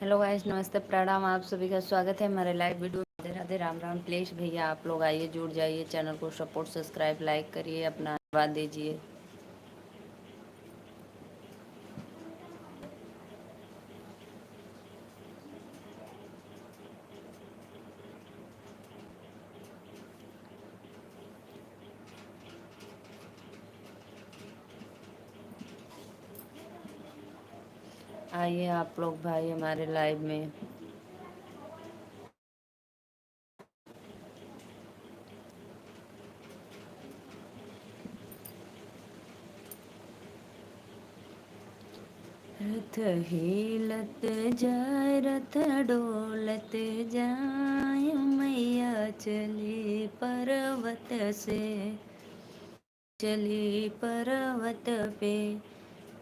Hello guys, नमस्ते, प्रणाम। आप सभी का स्वागत है हमारे live video. Radhe Radhe, Ram Ram. Please भैया आप लोग आइए, जुड़ जाइए, चैनल को सपोर्ट, सब्सक्राइब, लाइक करिए, अपना आशीर्वाद दीजिए। आइए आप लोग भाई हमारे लाइव में। रथ हिलत जाए, रथ डोलत जाए, मैया चली पर्वत से, चली पर्वत पे।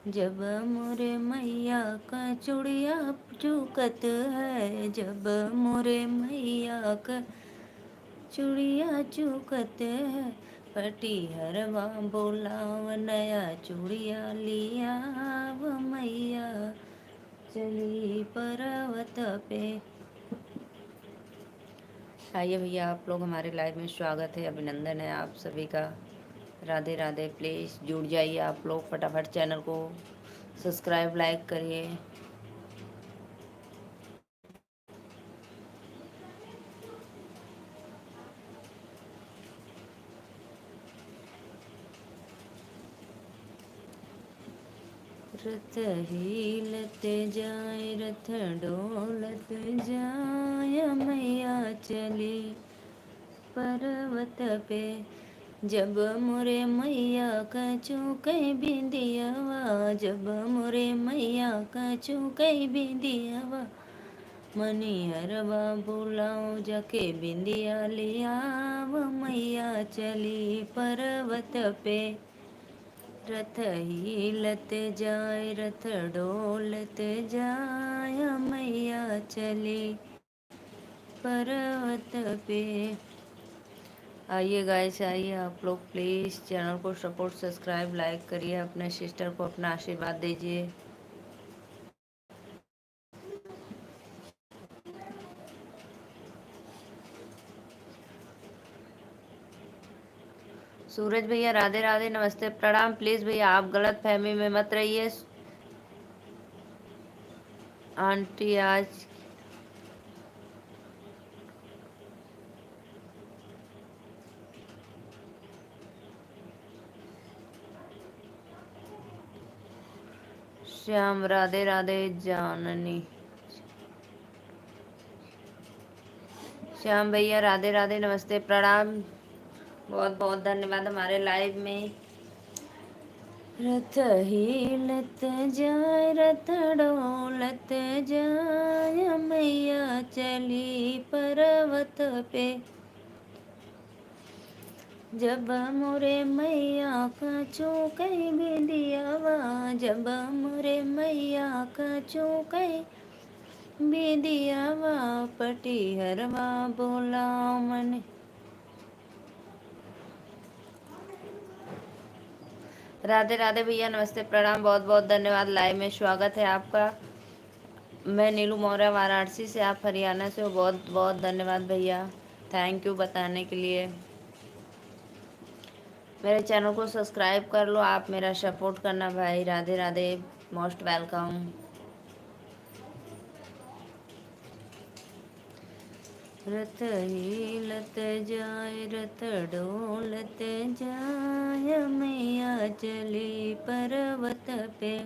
जब मोरे मैया का चूड़िया चुकत है, जब मोरे मैया का चूड़िया चुकत है, पटीहरवा बोलाव नया चूड़िया लिया, वो मैया चली पर्वत पे। आइए भैया आप लोग हमारे लाइव में, स्वागत है, अभिनंदन है आप सभी का। राधे राधे। प्लीज़ जुड़ जाइए आप लोग, फटाफट चैनल को सब्सक्राइब, लाइक करिए। रथ हिलत जाए, रथ डोलत जाए, मैया चली पर्वत पे। जब मोरे मैया का चुकई बिंदियावा, जब मोरे मैया का चुकई बिंदियावा, मनिहरवा बुलाओ जाके बिंदिया लिया, वो मैया चली पर्वत पे। रथ हिलत जाए, रथ डोलत जाए, मैया चली पर्वत पे। आइए गाइस, आइए आप लोग, प्लीज़ चैनल को सपोर्ट, सब्सक्राइब, लाइक करिए, अपने सिस्टर को अपना आशीर्वाद दीजिए। सूरज भैया राधे राधे, नमस्ते, प्रणाम। प्लीज़ भैया आप गलत फहमी में मत रहिए। आंटी आज श्याम राधे राधे, जाननी श्याम भैया राधे राधे, नमस्ते, प्रणाम। बहुत बहुत धन्यवाद हमारे लाइव में। रथ हिलत जाए, रथ डोलत जाए, मैया चली पर्वत पे। जब मोरे मैया का चौकई बिंदियावा, जब मोरे मैया का चौकई बिंदियावा, पटीहरवा बोला मन। राधे राधे भैया, नमस्ते, प्रणाम, बहुत बहुत धन्यवाद। लाइव में स्वागत है आपका। मैं नीलू मौर्य, वाराणसी से, आप हरियाणा से हो। बहुत बहुत धन्यवाद भैया, थैंक यू बताने के लिए। मेरे चैनल को सब्सक्राइब कर लो, आप मेरा सपोर्ट करना भाई। Radhe Radhe, most welcome. रथ हिलत जाए, रथ डोलत जाए, मैया चली पर्वत पे।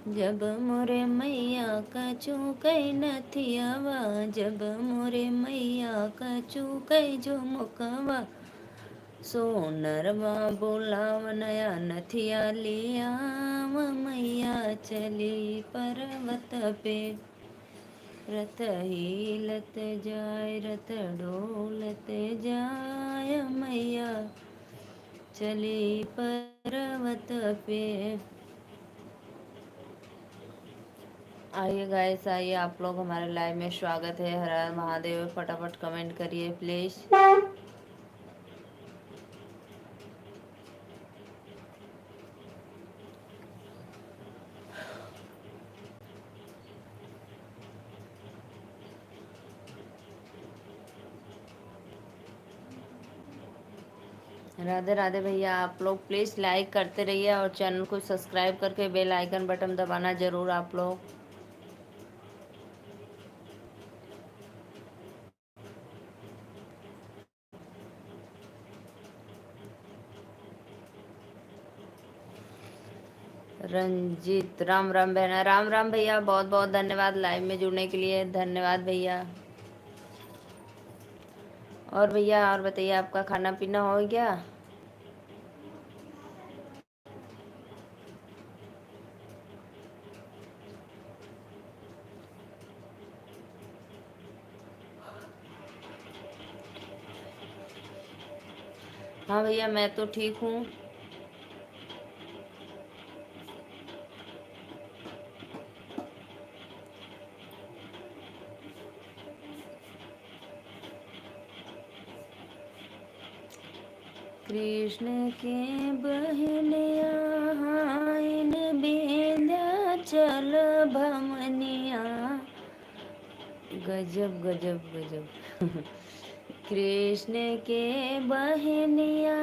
जब मोरे मैया का चूकई नथियावा, जब मोरे मैया का चूकई झुमकवा, सोनरवा बोलाव नया नथिया लिया, मैया चली पर्वत पे। रथ हिलत जाए, रथ डोलत जाए, मैया चली पर्वत पे। आइए गाइस, आइए आप लोग, हमारे लाइव में स्वागत है। हर हर महादेव, फटाफट कमेंट करिए प्लीज़। राधे राधे भैया। आप लोग प्लीज़ लाइक करते रहिए और चैनल को सब्सक्राइब करके बेल आइकन बटन दबाना ज़रूर आप लोग। रंजीत, राम राम बहना, राम राम भैया, बहुत बहुत धन्यवाद लाइव में जुड़ने के लिए, धन्यवाद भैया। और भैया और बताइए, आपका खाना पीना हो गया? हाँ भैया, मैं तो ठीक हूँ। कृष्ण के बहनिया इन विंध्याचल भमनिया, गजब गजब गजब। कृष्ण के बहनिया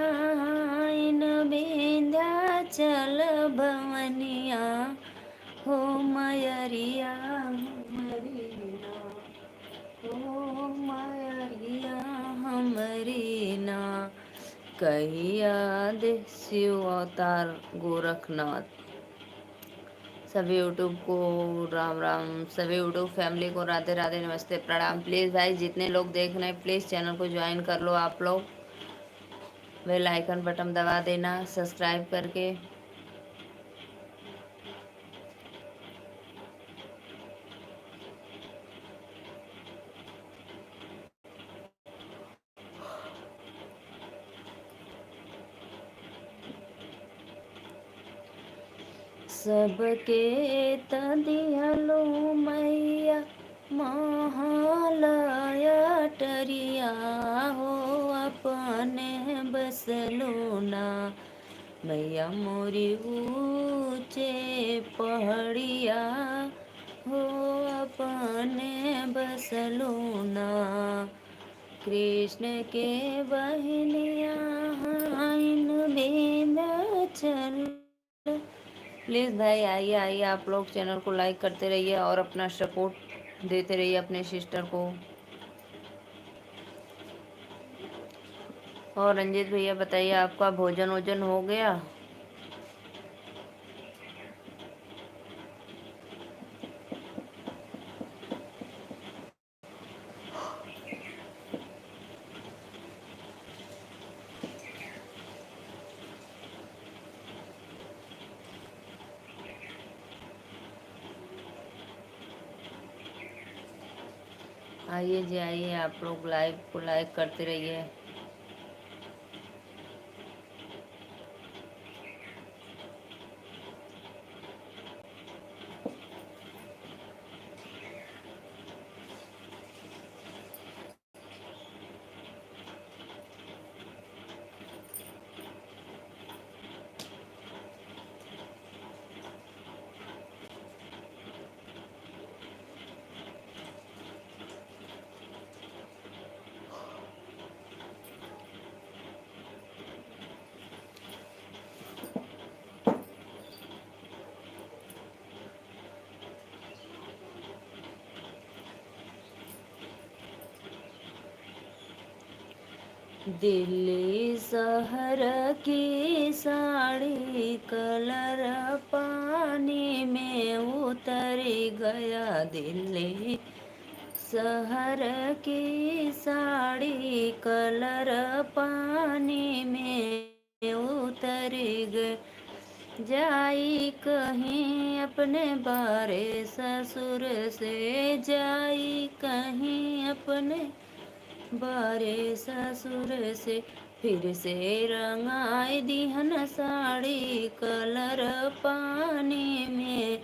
इन विंध्याचल भवनिया, हो मयरिया मरीना, हो मयरिया हमरीना, कहिया दे शिव अवतार गोरखनाथ। सभी यूट्यूब को राम राम, सभी यूट्यूब फैमिली को राधे राधे, नमस्ते प्रणाम। प्लीज़ भाई जितने लोग देख रहे हैं प्लीज़ चैनल को ज्वाइन कर लो आप लोग, बेल आइकन बटन दबा देना सब्सक्राइब करके। सबके तदियलो मैया महालया टरिया, हो अपने बसलो ना मैया मोरी ऊँचे पहाड़िया, हो अपने बसलो ना। कृष्ण के बहनिया इन विंध्याचल। प्लीज़ भाई आइए आइए, आप लोग चैनल को लाइक करते रहिए और अपना सपोर्ट देते रहिए अपने सिस्टर को। और रंजीत भैया बताइए, आपका भोजन वोजन हो गया? आइए जी आइए, आप लोग लाइव को लाइक करते रहिए। दिल्ली शहर की साड़ी कलर पानी में उतर गया, दिल्ली शहर की साड़ी कलर पानी में उतर गए, जाई कहीं अपने बारे ससुर से, जाई कहीं अपने बारे ससुर से, फिर से रंगाई दिहन साड़ी कलर पानी में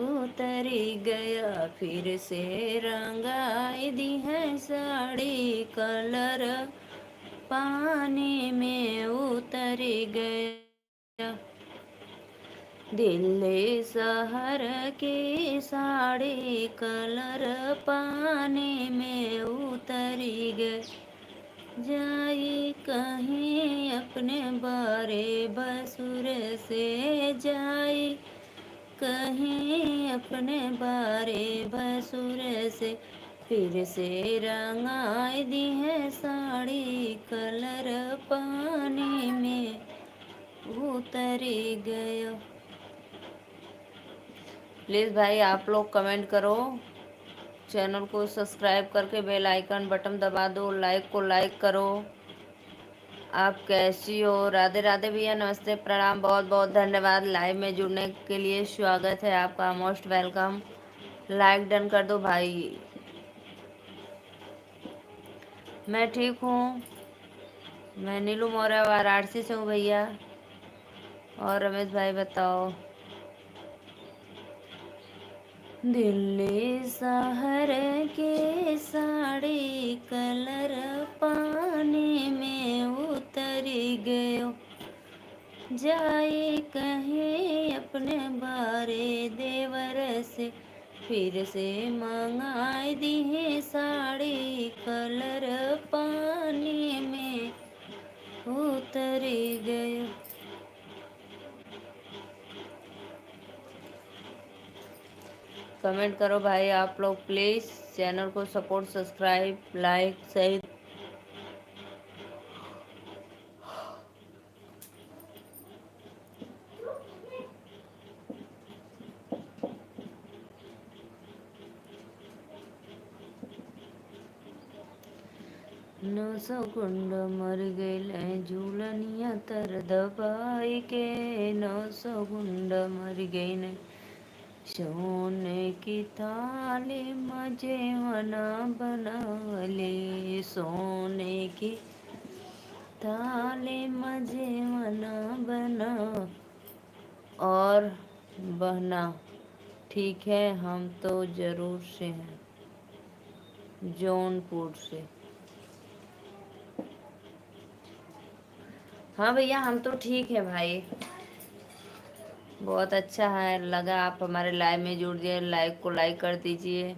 उतरी गया, फिर से रंगाई दिहन साड़ी कलर पानी में उतरी गया, दिल्ली शहर की साड़ी कलर पानी में उतरी गए। जाई कहीं अपने बारे बसुर से, जाई कहीं अपने बारे बसुर से, फिर से रंगाई दी है साड़ी कलर पानी में उतरी गयो। प्लीज़ भाई आप लोग कमेंट करो, चैनल को सब्सक्राइब करके बेल आइकन बटन दबा दो, लाइक को लाइक करो। आप कैसी हो? राधे राधे भैया, नमस्ते प्रणाम, बहुत बहुत धन्यवाद लाइव में जुड़ने के लिए। स्वागत है आपका, मोस्ट वेलकम। लाइक डन कर दो भाई। मैं ठीक हूँ, मैं नीलू मौर्य वाराणसी से हूँ भैया। और रमेश भाई बताओ। दिल्ली शहर के साड़ी कलर पानी में उतरी गयो, जाए कहीं अपने बारे देवर से, फिर से मंगाई दी है साड़ी कलर पानी में उतरी गयो। कमेंट करो भाई आप लोग प्लीज़, चैनल को सपोर्ट, सब्सक्राइब, लाइक सही। नौ सौ गुंड मर गए झूलनिया तर दबाई के, 900 गुंड मर गए सोने की थाली मजे मना बनावले, सोने की थाली मजे मना बना। और बहना ठीक है, हम तो जरूर से हैं, जौनपुर से। हाँ भैया हम तो ठीक है भाई, बहुत अच्छा है लगा आप हमारे लाइव में जुड़ गए। लाइक को लाइक कर दीजिए।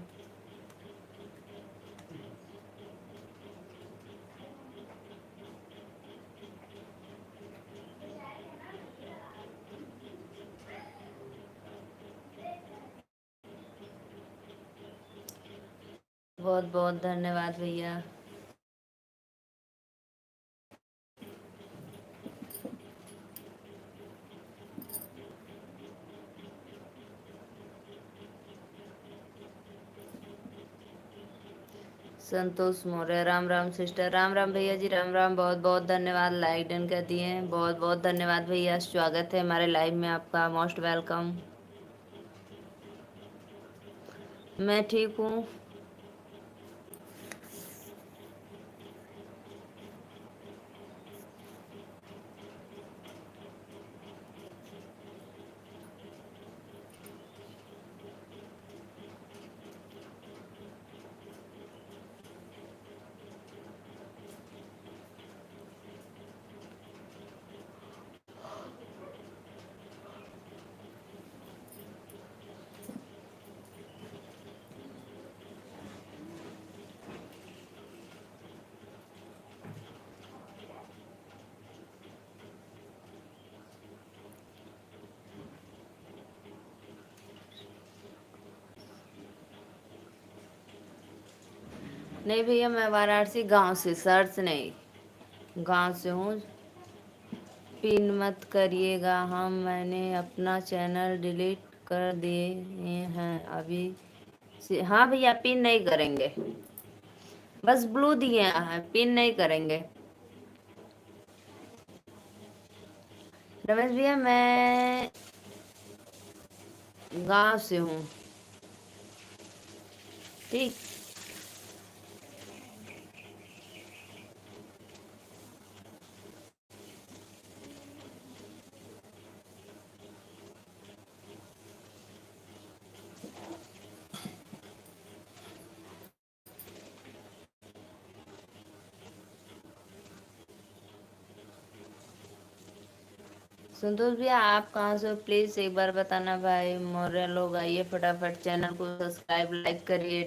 बहुत बहुत धन्यवाद भैया। संतोष मौर्य, राम राम सिस्टर, राम राम भैया जी, राम राम, बहुत बहुत धन्यवाद, लाइक डन कर दिए हैं, बहुत बहुत धन्यवाद भैया। स्वागत है हमारे लाइव में आपका, मोस्ट वेलकम। मैं ठीक हूँ। नहीं भैया मैं वाराणसी गांव से, शहर से नहीं, गांव से हूँ। पिन मत करिएगा, हम मैंने अपना चैनल डिलीट कर दिए हैं अभी से। हाँ भैया पिन नहीं करेंगे, बस ब्लू दिए हैं, पिन नहीं करेंगे। रमेश भैया मैं गांव से हूँ। ठीक। संतोष भैया आप कहाँ से हो प्लीज एक बार बताना भाई। मौर्य लोग आइए फटाफट, चैनल को सब्सक्राइब, लाइक करिए।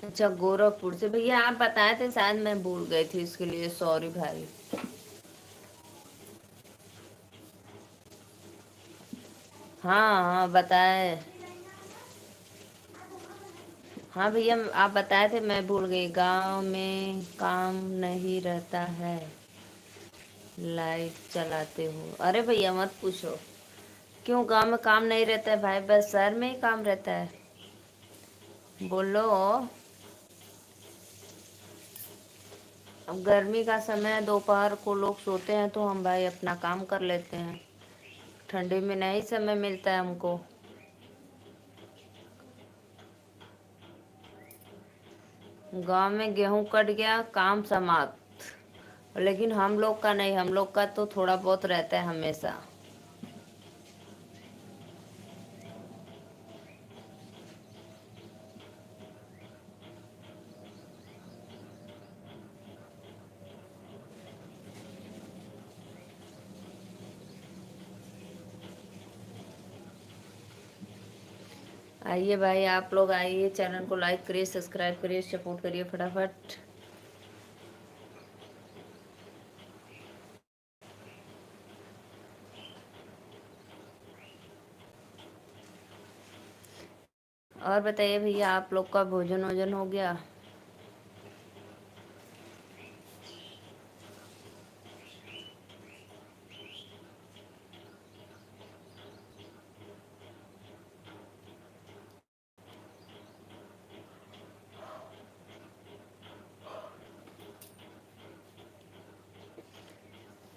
अच्छा, गोरखपुर से भैया आप बताए थे, शायद मैं भूल गई थी, इसके लिए सॉरी भाई। हाँ हाँ बताए। हाँ भैया आप बताए थे, मैं भूल गई। गांव में काम नहीं रहता है, लाइट चलाते हो। अरे भैया मत पूछो, क्यों गांव में काम नहीं रहता है भाई, बस शहर में ही काम रहता है। बोलो। अब गर्मी का समय है, दोपहर को लोग सोते हैं तो हम भाई अपना काम कर लेते हैं। ठंडी में नहीं समय मिलता है हमको। गांव में गेहूं कट गया, काम समाप्त। लेकिन हम लोग का नहीं, हम लोग का तो थोड़ा बहुत रहता है हमेशा। आइए भाई, आप लोग आइए, चैनल को लाइक करिए, सब्सक्राइब करिए, सपोर्ट करिए फटाफट। और बताइए भैया, आप लोग का भोजन वोजन हो गया?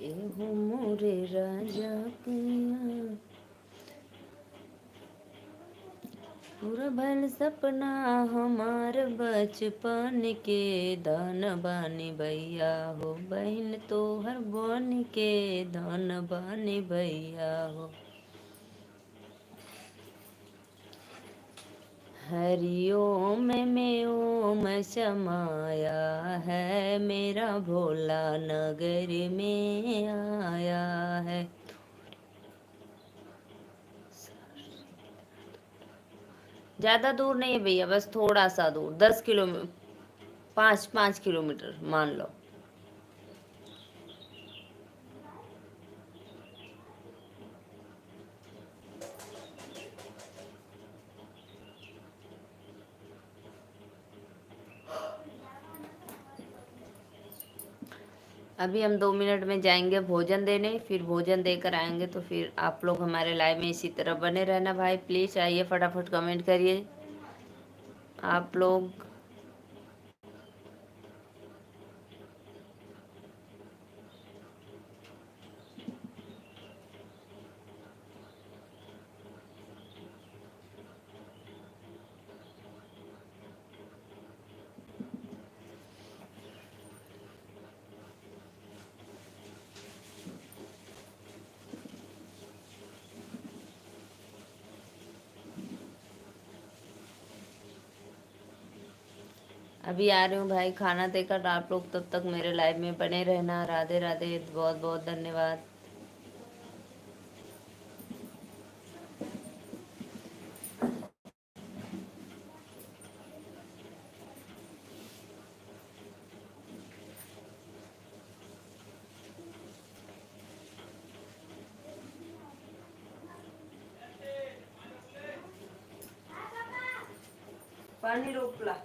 एहू मोरे राजा के पूरा भइल सपना हमार बचपन के, धन बानी भैया हो बहन तोहर बन के, धन बानी भैया हो। हरिओम में ओम समाया है, मेरा भोला नगर में आया है। ज़्यादा दूर नहीं है भैया, बस थोड़ा सा दूर, 10 किलोमीटर, 5 5 किलोमीटर मान लो। अभी हम 2 मिनट में जाएंगे भोजन देने, फिर भोजन देकर आएंगे, तो फिर आप लोग हमारे लाइव में इसी तरह बने रहना भाई। प्लीज़ आइए, फटाफट कमेंट करिए आप लोग। अभी आ रही हूँ भाई खाना देकर, आप लोग तब तक मेरे लाइव में बने रहना। राधे राधे, बहुत बहुत धन्यवाद। पानी रोक ला।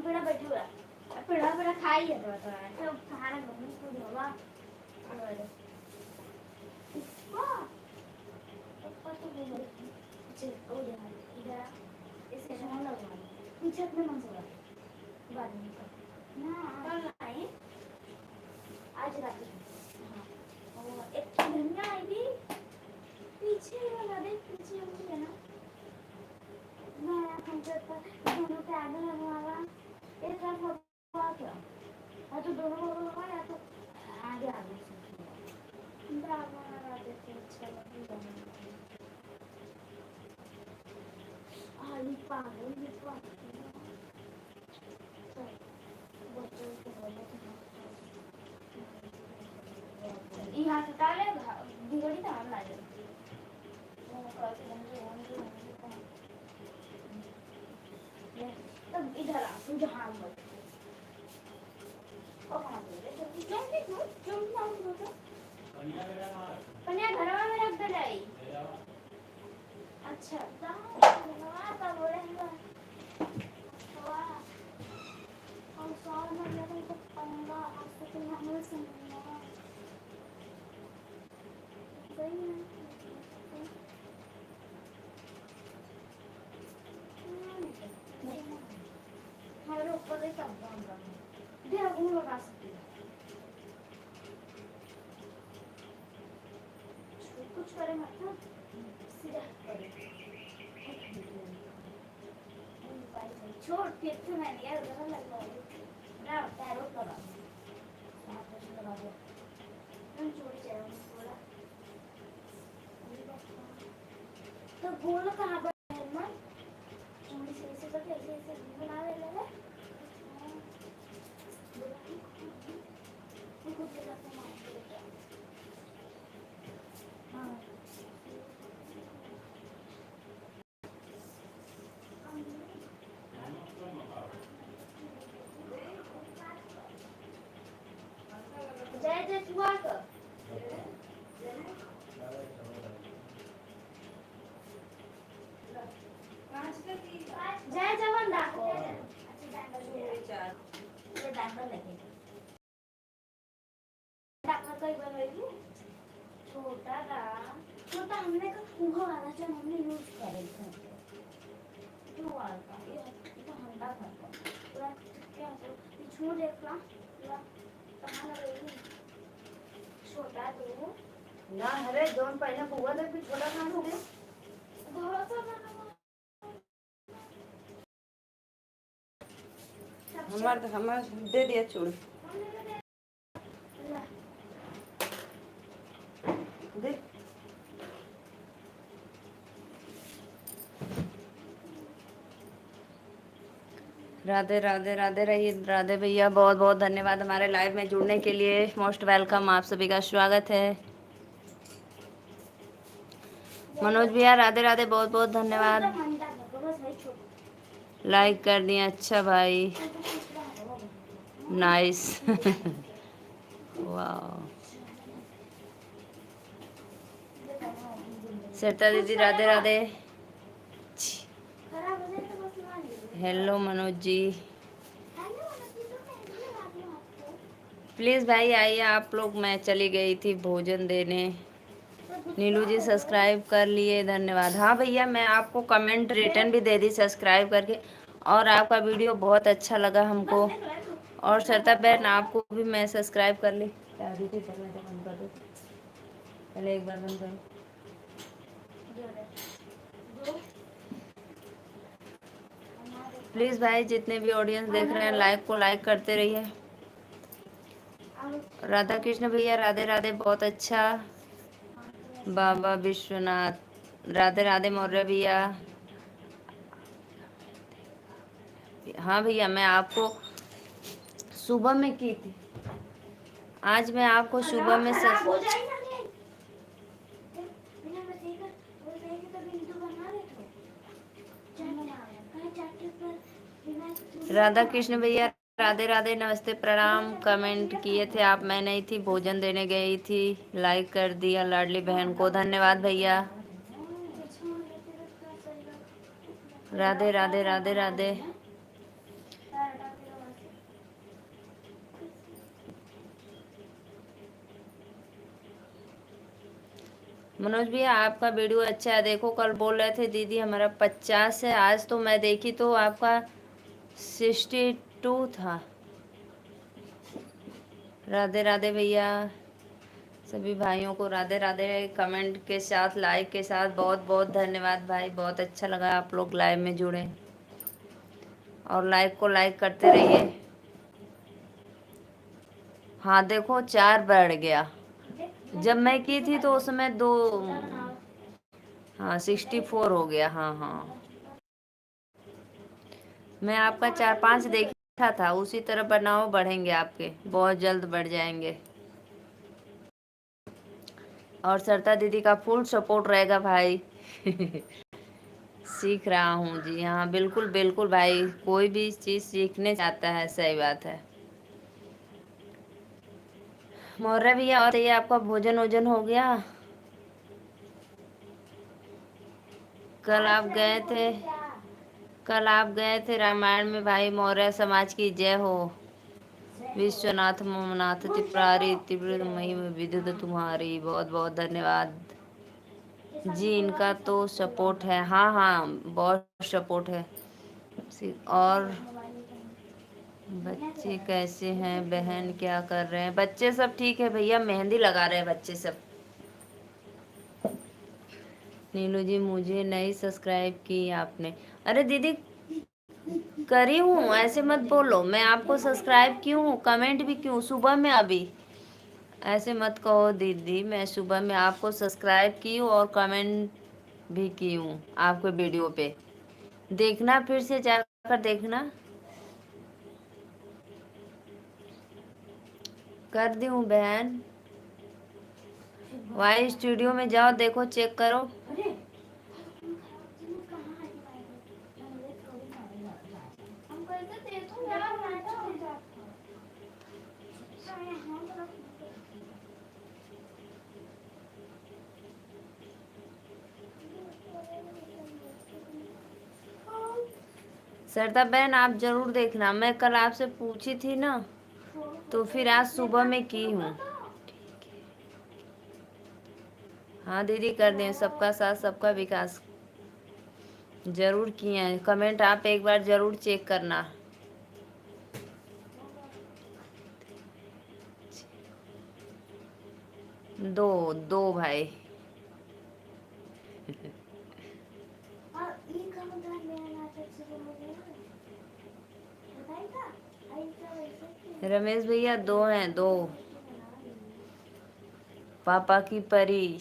पेड़ा बैठे हुआ पेड़ा पेड़ा खाई है तो खाना घूमने को ढोला पप्पा तो बोल रहे चल ओ यार इधर इसे सामान लगवा पीछे अपने मन से बाद में ना कल आए आज रात हाँ और एक धनिया आई थी पीछे वाला देख पीछे मुझे है ना मैं कंप्यूटर पर दोनों पे आगे लगवावा एक साथ लगवा क्या या तो दोनों लगवा या तो आगे आगे ब्राह्मण लगा देते अच्छा लगेगा ये पागल बच्चों को बोले यहाँ से डाले बिगड़ी तो हम लाए तब इधर आ तू जहाँ मत कन्या घर में रख दे रही अच्छा तब बोले हम सॉल में लगे तो पंगा आपसे तो हमें सुनना सही है हमारे ऊपर एक सब बंदा दे हम लगा सकते हैं कुछ करे मत सीधा करे छोड़ फिर तो मैं यार उधर लगा ना पैरों लगा लगा दो तुम छोड़ जाओ बोला तो बोलो कहाँ पर है ना चोरी से ऐसे करके ऐसे बना ले ले कुछ जगह पे मार दे हाँ जय जय सुहाग जय जवान डाको ये डांगर लगे डांगर कोई बनवाएगी छोटा था छोटा हमने का कुहा वाला जो हमने यूज करे थे जो वाला था ये तो हंडा था पूरा क्या तो छू देखला पूरा कहाँ लगेगी छोटा तो ना अरे जोन पहले हुआ था फिर छोटा खाना दे बहुत सा हमारे दे दिया छोड़ दे राधे राधे राधे रहिए राधे भैया बहुत बहुत धन्यवाद हमारे लाइव में जुड़ने के लिए मोस्ट वेलकम आप सभी का स्वागत है मनोज भैया राधे राधे बहुत बहुत धन्यवाद लाइक कर दिए अच्छा भाई नाइस वाह सरिता दीदी राधे राधे हेलो मनोज जी प्लीज़ भाई आइए आप लोग मैं चली गई थी भोजन देने नीलू जी सब्सक्राइब कर लिए धन्यवाद हाँ भैया मैं आपको कमेंट रिटर्न भी दे दी सब्सक्राइब करके और आपका वीडियो बहुत अच्छा लगा हमको और सरिता बहन आपको भी मैं सब्सक्राइब कर ली पहले एक बार बंद करो प्लीज़ भाई जितने भी ऑडियंस देख रहे हैं लाइक को लाइक करते रहिए राधा कृष्ण भैया राधे राधे बहुत अच्छा बाबा विश्वनाथ राधे राधे मौर्य भैया हाँ भैया मैं आपको सुबह में की थी आज मैं आपको सुबह में राधा कृष्ण भैया राधे राधे नमस्ते प्रणाम। कमेंट किए थे आप, मैं नहीं थी, भोजन देने गई थी। लाइक कर दिया लाडली बहन को, धन्यवाद भैया। राधे राधे राधे राधे। मनोज भैया आपका वीडियो अच्छा है, देखो कल बोल रहे थे दीदी हमारा 50 है, आज तो मैं देखी तो आपका 62 था। राधे राधे भैया, सभी भाइयों को राधे राधे। कमेंट के साथ लाइक के साथ बहुत बहुत धन्यवाद भाई, बहुत अच्छा लगा आप लोग लाइव में जुड़े, और लाइक को लाइक करते रहिए। हाँ देखो 4 बढ़ गया, जब मैं की थी तो उस समय 2, हाँ 64 हो गया। हाँ हाँ, मैं आपका 4-5 देखा था, उसी तरह बनाओ, बढ़ेंगे आपके, बहुत जल्द बढ़ जाएंगे। और सरता दीदी का फुल सपोर्ट रहेगा भाई। सीख रहा हूँ जी, हाँ बिल्कुल बिल्कुल भाई, कोई भी चीज़ सीखने चाहता है, सही बात है। मौर्य भैया और ये आपका भोजन वोजन हो गया? कल आप गए थे, कल आप गए थे रामायण में भाई। मौर्य समाज की जय हो। विश्वनाथ ममनाथ त्रिपुरारी त्रिपुर महिम विद्युत तुम्हारी, बहुत बहुत धन्यवाद जी। इनका तो सपोर्ट है, हाँ हाँ बहुत सपोर्ट है। और बच्चे कैसे हैं बहन, क्या कर रहे हैं? बच्चे सब ठीक है भैया, मेहंदी लगा रहे हैं बच्चे सब। नीलू जी मुझे नहीं सब्सक्राइब की आपने? अरे दीदी करी हूँ, ऐसे मत बोलो, मैं आपको सब्सक्राइब की हूँ, कमेंट भी क्यों सुबह में अभी, ऐसे मत कहो दीदी। मैं सुबह में आपको सब्सक्राइब की हूँ और कमेंट भी की हूँ आपके वीडियो पे, देखना फिर से जाकर देखना। कर दी हूँ बहन, वाई स्टूडियो में जाओ, देखो चेक करो। सरदा बहन आप जरूर देखना, मैं कल आपसे पूछी थी ना, तो फिर आज सुबह में की हूँ। हाँ दीदी कर दें, सबका साथ सबका विकास जरूर किए हैं। कमेंट आप एक बार जरूर चेक करना। दो दो भाई। रमेश भैया 2 हैं, 2 पापा की परी।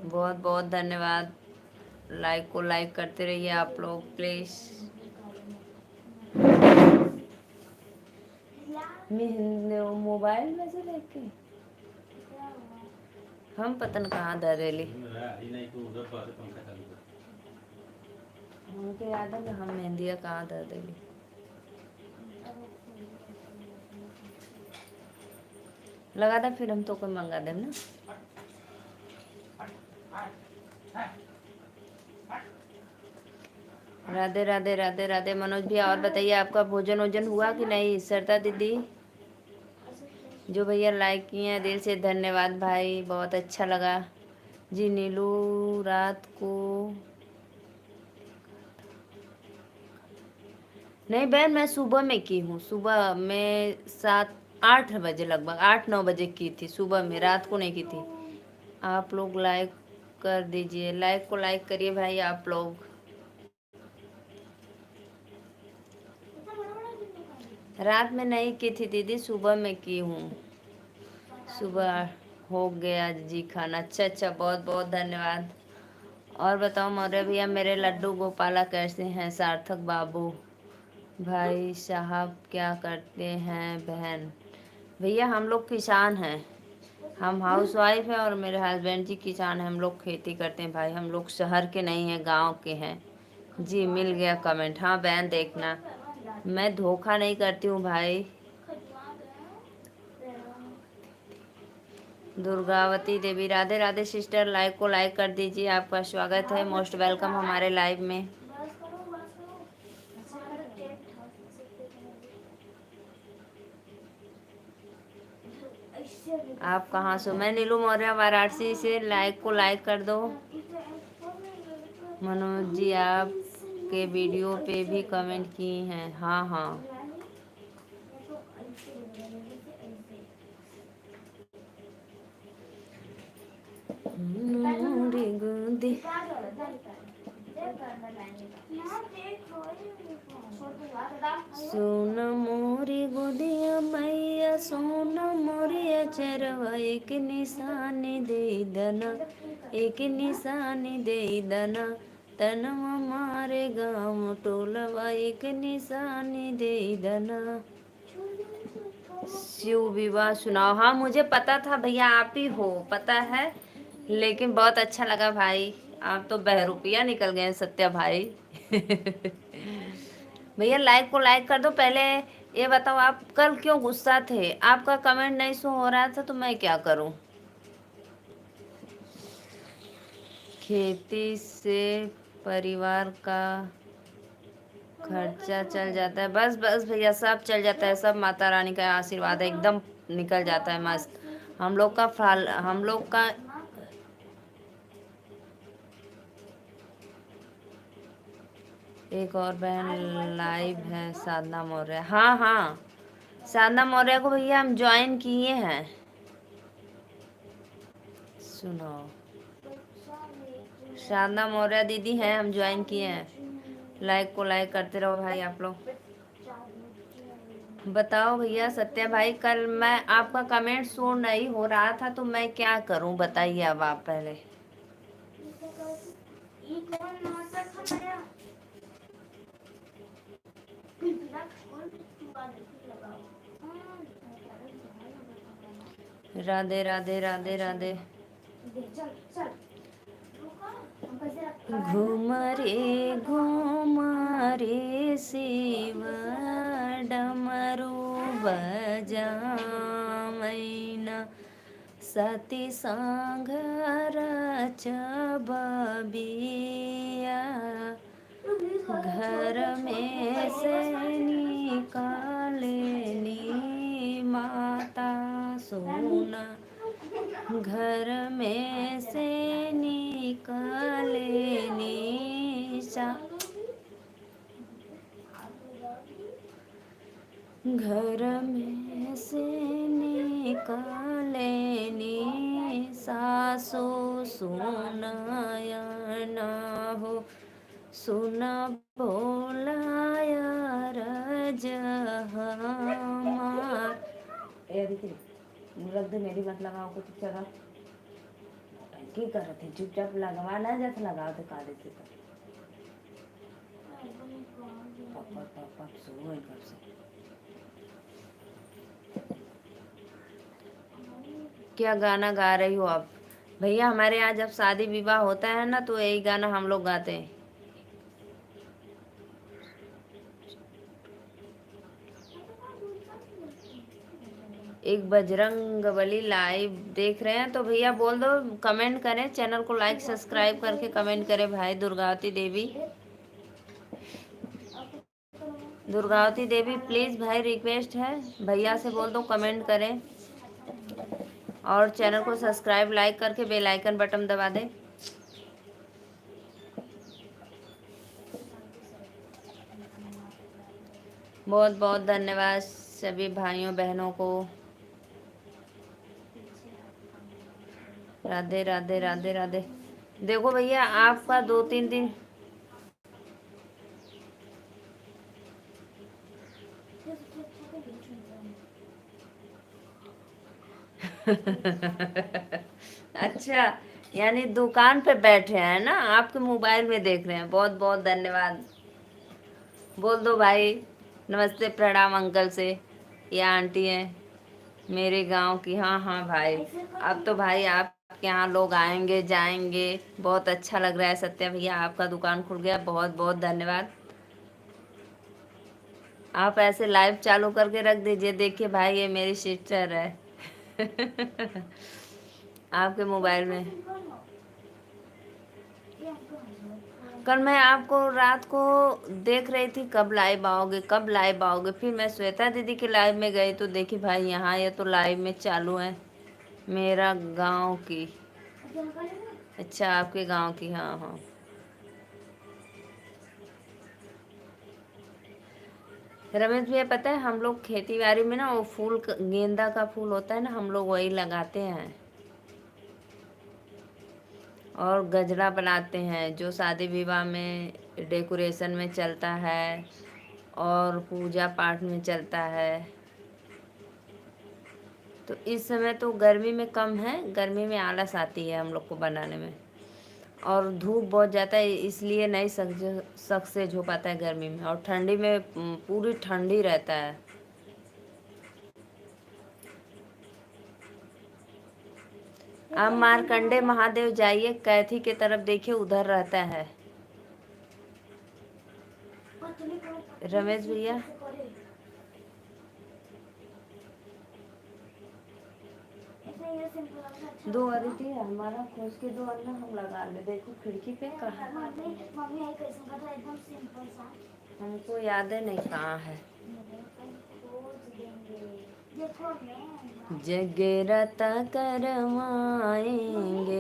बहुत बहुत धन्यवाद, लाइक को लाइक करते रहिए आप लोग प्लीज। मोबाइल में से लेके हम पतन कहाँ धरेली, हमके याद है हम मेहंदिया कहाँ धर देली। लगा था फिर हम तो कोई मंगा देम ना। राधे राधे राधे राधे। मनोज भैया और बताइए आपका भोजन वोजन हुआ कि नहीं? सरता दीदी जो भैया लाइक किए हैं दिल से धन्यवाद भाई, बहुत अच्छा लगा जी। नीलू रात को नहीं बहन, मैं सुबह में की हूँ, सुबह में 7-8 बजे, लगभग 8-9 बजे की थी सुबह में, रात को नहीं की थी। आप लोग लाइक कर दीजिए, लाइक को लाइक करिए भाई आप लोग। रात में नहीं की थी दीदी, सुबह में की हूँ, सुबह हो गया जी खाना। अच्छा अच्छा, बहुत बहुत धन्यवाद। और बताओ मौर्य भैया, मेरे लड्डू गोपाला कैसे हैं? सार्थक बाबू भाई साहब क्या करते हैं? बहन भैया हम लोग किसान हैं, हम हाउस वाइफ है और मेरे हस्बैंड जी किसान है। हम लोग खेती करते हैं भाई। हम लोग शहर के नहीं हैं, गांव के हैं। जी मिल गया कमेंट। हाँ बहन देखना, मैं धोखा नहीं करती हूँ भाई। दुर्गावती देवी, राधे राधे सिस्टर। लाइक को लाइक कर दीजिए। आपका स्वागत है, मोस्ट वेलकम हमारे लाइव में। आप कहाँ से? मैं नीलू मौर्य वाराणसी से। लाइक को लाइक कर दो। मनोज जी आप के वीडियो पे भी कमेंट किए हैं। हाँ हाँ मोरी गुदी सोन मोरी गुदिया मैया, सोन मोरिया चरवा, एक निशानी दे दना, एक निशानी दे दना, तनवा मारे गाँव टोलवा, एक निशानी दे दना। शिव विवाह सुनाओ। हाँ मुझे पता था भैया, आप ही हो, पता है, लेकिन बहुत अच्छा लगा भाई। आप तो बहरूपिया निकल गए सत्या भाई। भैया लाइक को लाइक कर दो। पहले ये बताओ, आप कल क्यों गुस्सा थे? आपका कमेंट नहीं शो हो रहा था तो मैं क्या करूं? खेती से परिवार का खर्चा चल जाता है। बस बस भैया सब चल जाता है, सब माता रानी का आशीर्वाद है, एकदम निकल जाता है मस्त। हम लोग का फल, हम लोग का एक और बहन लाइव है, साधना मौर्य। हाँ हाँ साधना मौर्य को भैया हम ज्वाइन किए हैं। सुनो, साधना मौर्य दीदी हैं, हम ज्वाइन किए हैं। लाइक को लाइक करते रहो भाई आप लोग। बताओ भैया सत्या भाई, कल मैं आपका कमेंट शो नहीं हो रहा था तो मैं क्या करूं बताइए अब आप पहले। राधे राधे राधे राधे। घूम रे शिव डमरू बजामैना, सती सांघर चबबिया, घर में से निकालेनी माता सोना, घर में से निकालेनी घर में से निकालेनी सासू सुनाया ना हो, सुना बोलाया रज हमार। रख दे, मेरी मत लगाओ कुछ जगह की कर रहे थे, चुपचाप लगवा ना जैसे लगाओ तो का देते पापा पापा सुनो कब से। क्या गाना गा रही हो आप? भैया हमारे यहाँ जब शादी विवाह होता है ना तो यही गाना हम लोग गाते हैं। एक बजरंगबली लाइव देख रहे हैं तो भैया बोल दो, कमेंट करें, चैनल को लाइक सब्सक्राइब करके कमेंट करें भाई। दुर्गावती देवी, दुर्गावती देवी प्लीज़ भाई रिक्वेस्ट है, भैया से बोल दो कमेंट करें और चैनल को सब्सक्राइब लाइक करके बेल आइकन बटन दबा दें। बहुत बहुत धन्यवाद सभी भाइयों बहनों को। राधे राधे राधे राधे। देखो भैया आपका 2-3 दिन अच्छा, यानी दुकान पे बैठे हैं ना, आपके मोबाइल में देख रहे हैं। बहुत बहुत धन्यवाद। बोल दो भाई नमस्ते प्रणाम अंकल से, या आंटी हैं। मेरे गांव की, हाँ हाँ भाई। अब तो भाई आपके यहाँ लोग आएंगे जाएंगे, बहुत अच्छा लग रहा है। सत्या भैया आपका दुकान खुल गया, बहुत बहुत धन्यवाद। आप ऐसे लाइव चालू करके रख दीजिए। देखिए भाई, ये मेरी सिस्टर है आपके मोबाइल में। कल मैं आपको रात को देख रही थी, कब लाइव आओगे कब लाइव आओगे। फिर मैं श्वेता दीदी के लाइव में गई तो देखी भाई यहाँ ये तो लाइव में चालू है। मेरा गांव की, अच्छा आपके गांव की, हाँ हाँ। रमेश भैया पता है, हम लोग खेती बाड़ी में ना वो फूल गेंदा का फूल होता है ना, हम लोग वही लगाते हैं। और गजरा बनाते हैं जो शादी विवाह में डेकोरेशन में चलता है और पूजा पाठ में चलता है। तो इस समय तो गर्मी में कम है, गर्मी में आलस आती है हम लोग को बनाने में, और धूप बहुत ज़्यादा है इसलिए नहीं सक्सेस हो पाता है गर्मी में। और ठंडी में पूरी ठंडी रहता है। आप मारकंडे महादेव जाइए, कैथी के तरफ देखिए, उधर रहता है रमेश भैया। दो अरिती है हमारा, खोज के दो अन्ना हम लगा ले। देखो खिड़की पे कहाँ, हमको याद है नहीं कहाँ है। जगरता करवाएंगे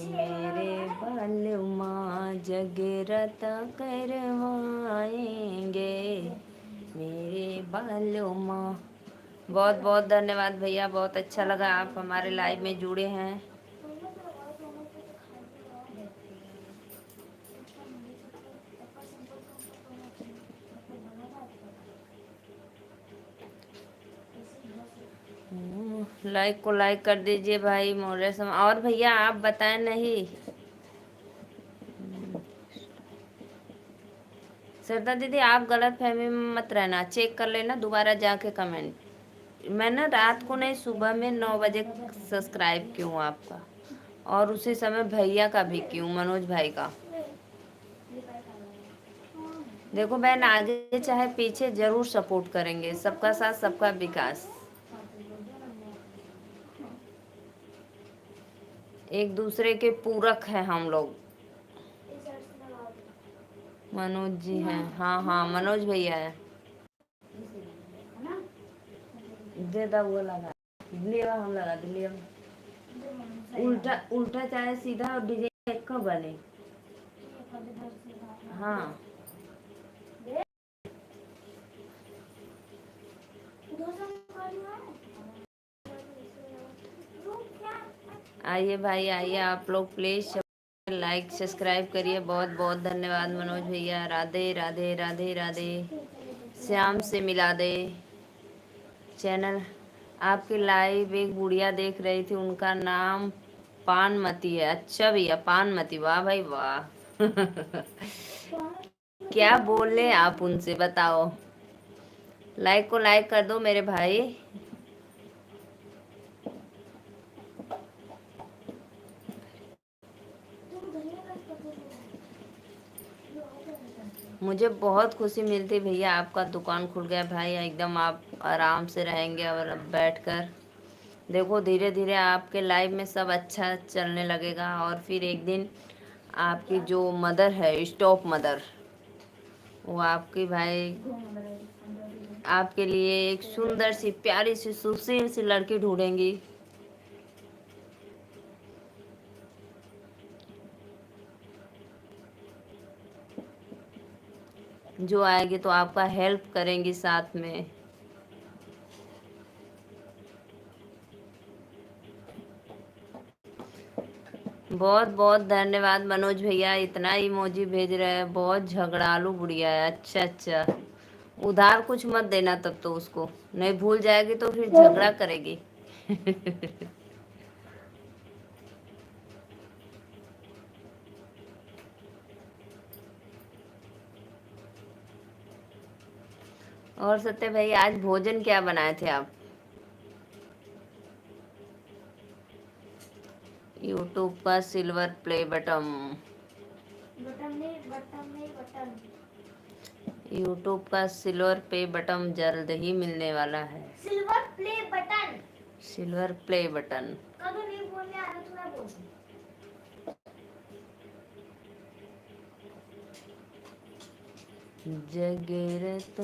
मेरे बालमा, जगरता करवाएंगे मेरे बालमा। बहुत बहुत धन्यवाद भैया, बहुत अच्छा लगा आप हमारे लाइव में जुड़े हैं। लाइक को लाइक कर दीजिए भाई मोरे सम। और भैया आप बताएं नहीं। श्रद्धा दीदी आप गलत फहमी में मत रहना, चेक कर लेना दोबारा जाके कमेंट। मैं ना रात को नहीं, सुबह में 9 बजे सब्सक्राइब की हूँ आपका, और उसी समय भैया का भी की हूँ, मनोज भाई का। देखो बहन, आगे चाहे पीछे जरूर सपोर्ट करेंगे, सबका साथ सबका विकास। एक दूसरे के पूरक हैं हम लोग। मनोज जी हैं, हाँ हाँ मनोज भैया है। दे दा वो लगा, लिया हम लगा दिलिया। उल्टा उल्टा चाहे सीधा, और डिजाइन एक का बने। हाँ आइए भाई आइए, आप लोग प्लीज लाइक सब्सक्राइब करिए। बहुत बहुत धन्यवाद मनोज भैया। राधे राधे राधे राधे। श्याम से मिला दे चैनल। आपकी लाइव एक बुढ़िया देख रही थी, उनका नाम पानमती है। अच्छा भैया पानमती, वाह भाई वाह क्या बोले आप उनसे, बताओ। लाइक को लाइक कर दो मेरे भाई। मुझे बहुत खुशी मिलती भैया, आपका दुकान खुल गया भाई, एकदम आप आराम से रहेंगे और अब बैठकर देखो धीरे धीरे आपके लाइफ में सब अच्छा चलने लगेगा। और फिर एक दिन आपकी जो मदर है, स्टॉप मदर, वो आपकी भाई आपके लिए एक सुंदर सी प्यारी सी सुशील सी लड़की ढूंढेंगी, जो आएगी तो आपका हेल्प करेंगी साथ में। बहुत बहुत धन्यवाद मनोज भैया, इतना इमोजी भेज रहे हैं। बहुत झगड़ालू बुढ़िया है। अच्छा अच्छा, उधार कुछ मत देना तब तो उसको, नहीं भूल जाएगी तो फिर झगड़ा करेगी और सत्य भाई आज भोजन क्या बनाए थे आप? यूट्यूब का silver play button. Button YouTube का सिल्वर प्ले बटन जल्द ही मिलने वाला है। Silver play button silver play button. कभी नहीं बोलने आ रहा, थोड़ा बोल। जगेर तो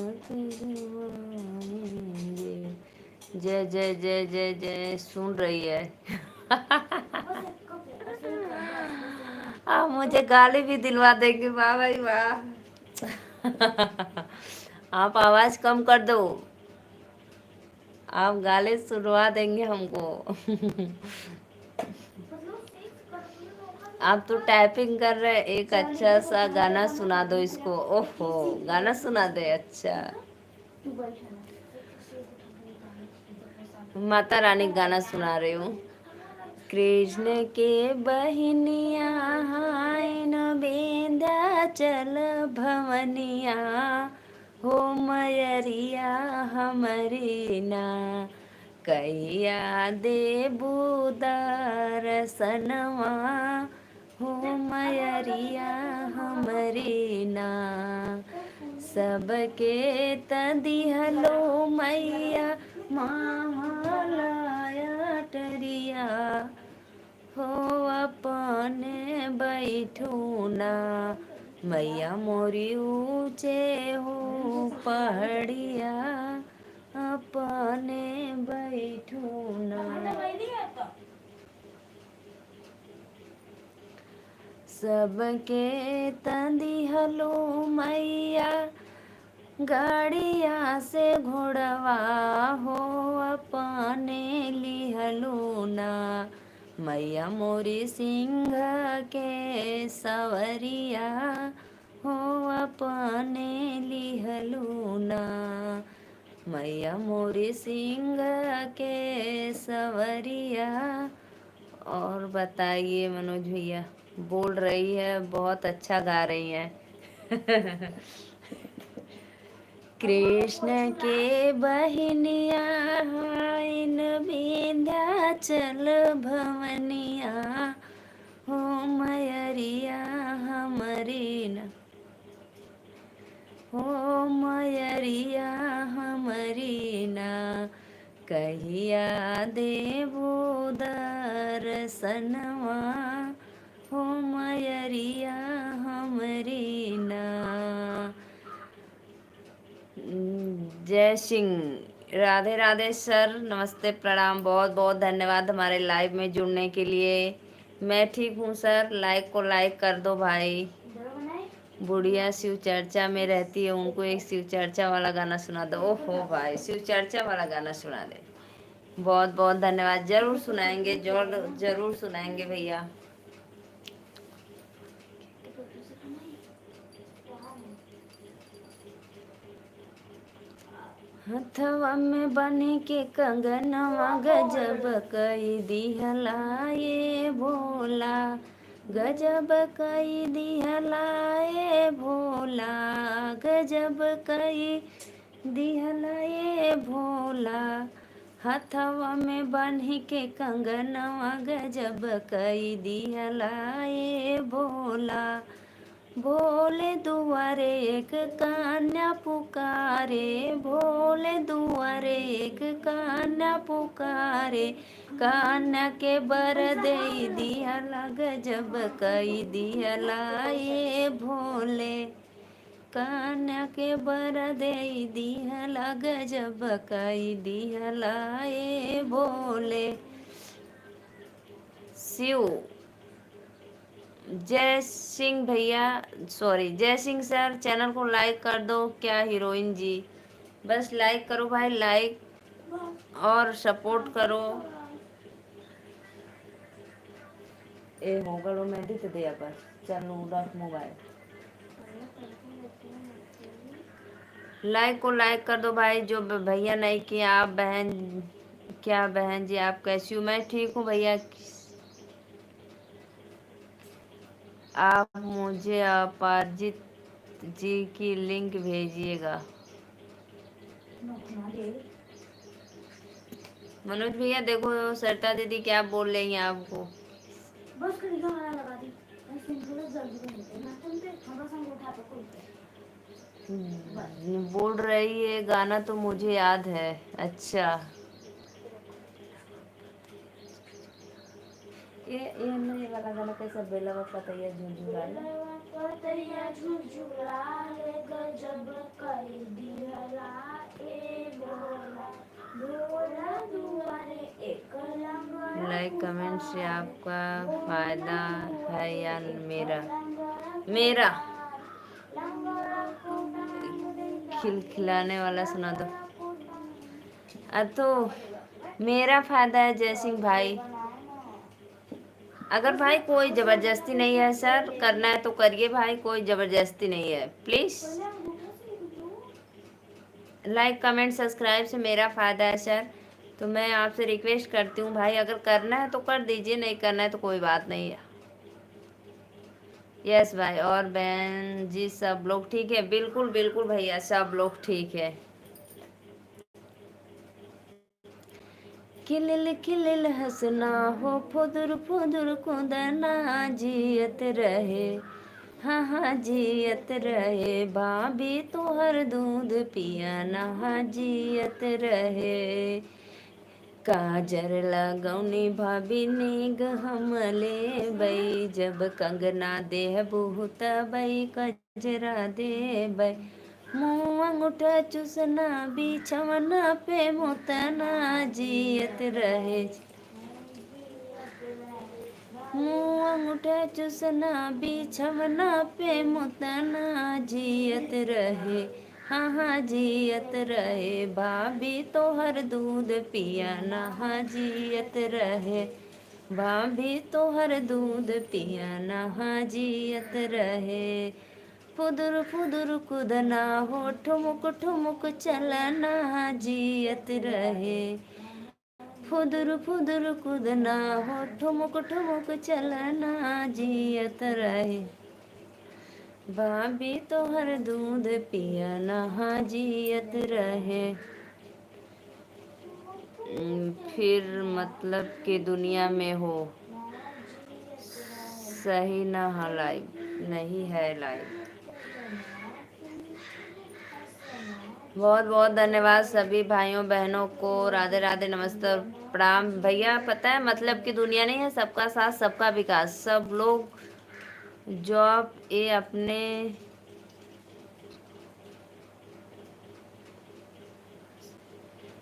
जय जय जय जय जय सुन रही है। आप मुझे गाली भी दिलवा देंगे, वाह भाई वाह। आप आवाज कम कर दो, आप गाली सुनवा देंगे हमको। आप तो टाइपिंग कर रहे, एक अच्छा सा गाना सुना दो इसको। ओहो, गाना सुना दे। अच्छा, माता रानी गाना सुना रही हूँ। कृष्ण के बहनिया न विंध्याचल भवनिया, हो मयरिया हमरी ना, कहिया देबू दर्शनवा, हो मयरिया हमरी ना, सबके तदिहलो मैया मालाया टरिया, हो अपने बैठू ना, मैया मोरी ऊंचे हो पहाड़िया, अपने बैठू ना। सबके तदिहलो मैया गाड़िया से घोड़वा, हो अपने लिहलो ना, मैया मोरी सिंह के सवरिया, हो अपने लिहलो ना, मैया मोरी सिंह के सवरिया। और बताइए मनोज भैया, बोल रही है, बहुत अच्छा गा रही है। कृष्ण के बहनिया इन विंध्याचल भवनिया, हो मयरिया हमरी न, हो मयरिया हमरी ना, कहिया देबू दर्शनवा, हो मयरिया हमरी ना। जय सिंह, राधे राधे सर, नमस्ते प्रणाम, बहुत बहुत धन्यवाद हमारे लाइव में जुड़ने के लिए। मैं ठीक हूँ सर, लाइक को लाइक कर दो भाई। बुढ़िया शिव चर्चा में रहती है, उनको एक शिव चर्चा वाला गाना सुना दो। ओहो भाई, शिव चर्चा वाला गाना सुना दे। बहुत बहुत धन्यवाद, जरूर सुनाएंगे, जरूर सुनाएंगे भैया। हथवा में बने के कंगनवा, गजब कई दिहला ये भोला, गजब कई दिहला ये भोला, गजब कई दिहला ये भोला, हथवा में बन्ही के कंगनवा, गजब कई दिहला ये भोला, भोले दुआरे एक कन्या पुकारे, भोले दुआरे एक कन्या पुकारे, कन्या के बर दे दिहला, गजब कई दिहला ये भोले, कन्या के बर दे दिहला, गजब कई दिहला ये भोले। शिव जय सिंह भैया, सॉरी जय सिंह सर, चैनल को लाइक कर दो। क्या हीरोइन जी, बस लाइक करो भाई, लाइक और सपोर्ट करो। ए मोबाइल में दी तो दिया बस, चलो रख मोबाइल। लाइक को लाइक कर दो भाई, जो भैया नहीं किया। आप बहन, क्या बहन जी आप कैसी हो? मैं ठीक हूँ भैया। आप मुझे अपारजित जी की लिंक भेजिएगा। मनोज भैया देखो सरिता दीदी क्या बोल रही हैं आपको। बस करी गाना लगा दी मैं सिंपल जल्दी बन गई मैं तुम पे थोड़ा सा उठा तो कोई बोल रही है गाना तो मुझे याद है। अच्छा, ये नहीं वाला गाना कैसा, बेला पतैया झुझुरा पतैया झुझुरा ले गजब कर दिहला ए भोला भोला दुआरे एक लंगड़ा लाइक कमेंट से आपका फायदा है या मेरा? मेरा खिलखिलाने वाला सुना दो। तो मेरा फायदा है जय सिंह भाई। अगर भाई कोई जबरदस्ती नहीं है सर, करना है तो करिए भाई, कोई जबरदस्ती नहीं है। प्लीज लाइक कमेंट सब्सक्राइब से मेरा फ़ायदा है सर। तो मैं आपसे रिक्वेस्ट करती हूँ भाई, अगर करना है तो कर दीजिए, नहीं करना है तो कोई बात नहीं है। यस भाई, और बहन जी सब लोग ठीक है? बिल्कुल बिल्कुल भैया, सब लोग ठीक है। किलिल किलिल हंसना हो, फुदुर फुदुर कुदना, जियत रहे, हाँ हाँ जियत रहे, भाभी तोहर दूध पिया ना, जियत रहे। काजर लगौनी भाभी नीग हमले बई, जब कंगना देह बहुत बई, कजरा दे बई, मुँह अंगूठा चूसना, बिछवना पे मुतना, जियत रहे। मुँह अंगूठा चूसना, बिछवना पे मुतना, जियत रहे, हाँ हाँ जियत रहे, भाभी तोहर दूध पिया ना, हाँ जियत रहे, भाभी तोहर दूध पिया ना, हाँ जियत रहे। फुदुर फुदुर कुदना हो, ठुमुक ठुमुक चलना, जियत रहे। फुदुर फुदुर कुदना हो, ठुमुक ठुमुक चलना, जियत रहे, भाभी तोहर दूध पिया ना, जियत रहे। फिर मतलब कि दुनिया में हो, सही ना है लाइव, नहीं है लाइव। बहुत बहुत धन्यवाद सभी भाइयों बहनों को, राधे राधे, नमस्ते और प्रणाम। भैया पता है मतलब कि दुनिया नहीं है, सबका साथ सबका विकास। सब लोग जॉब ये अपने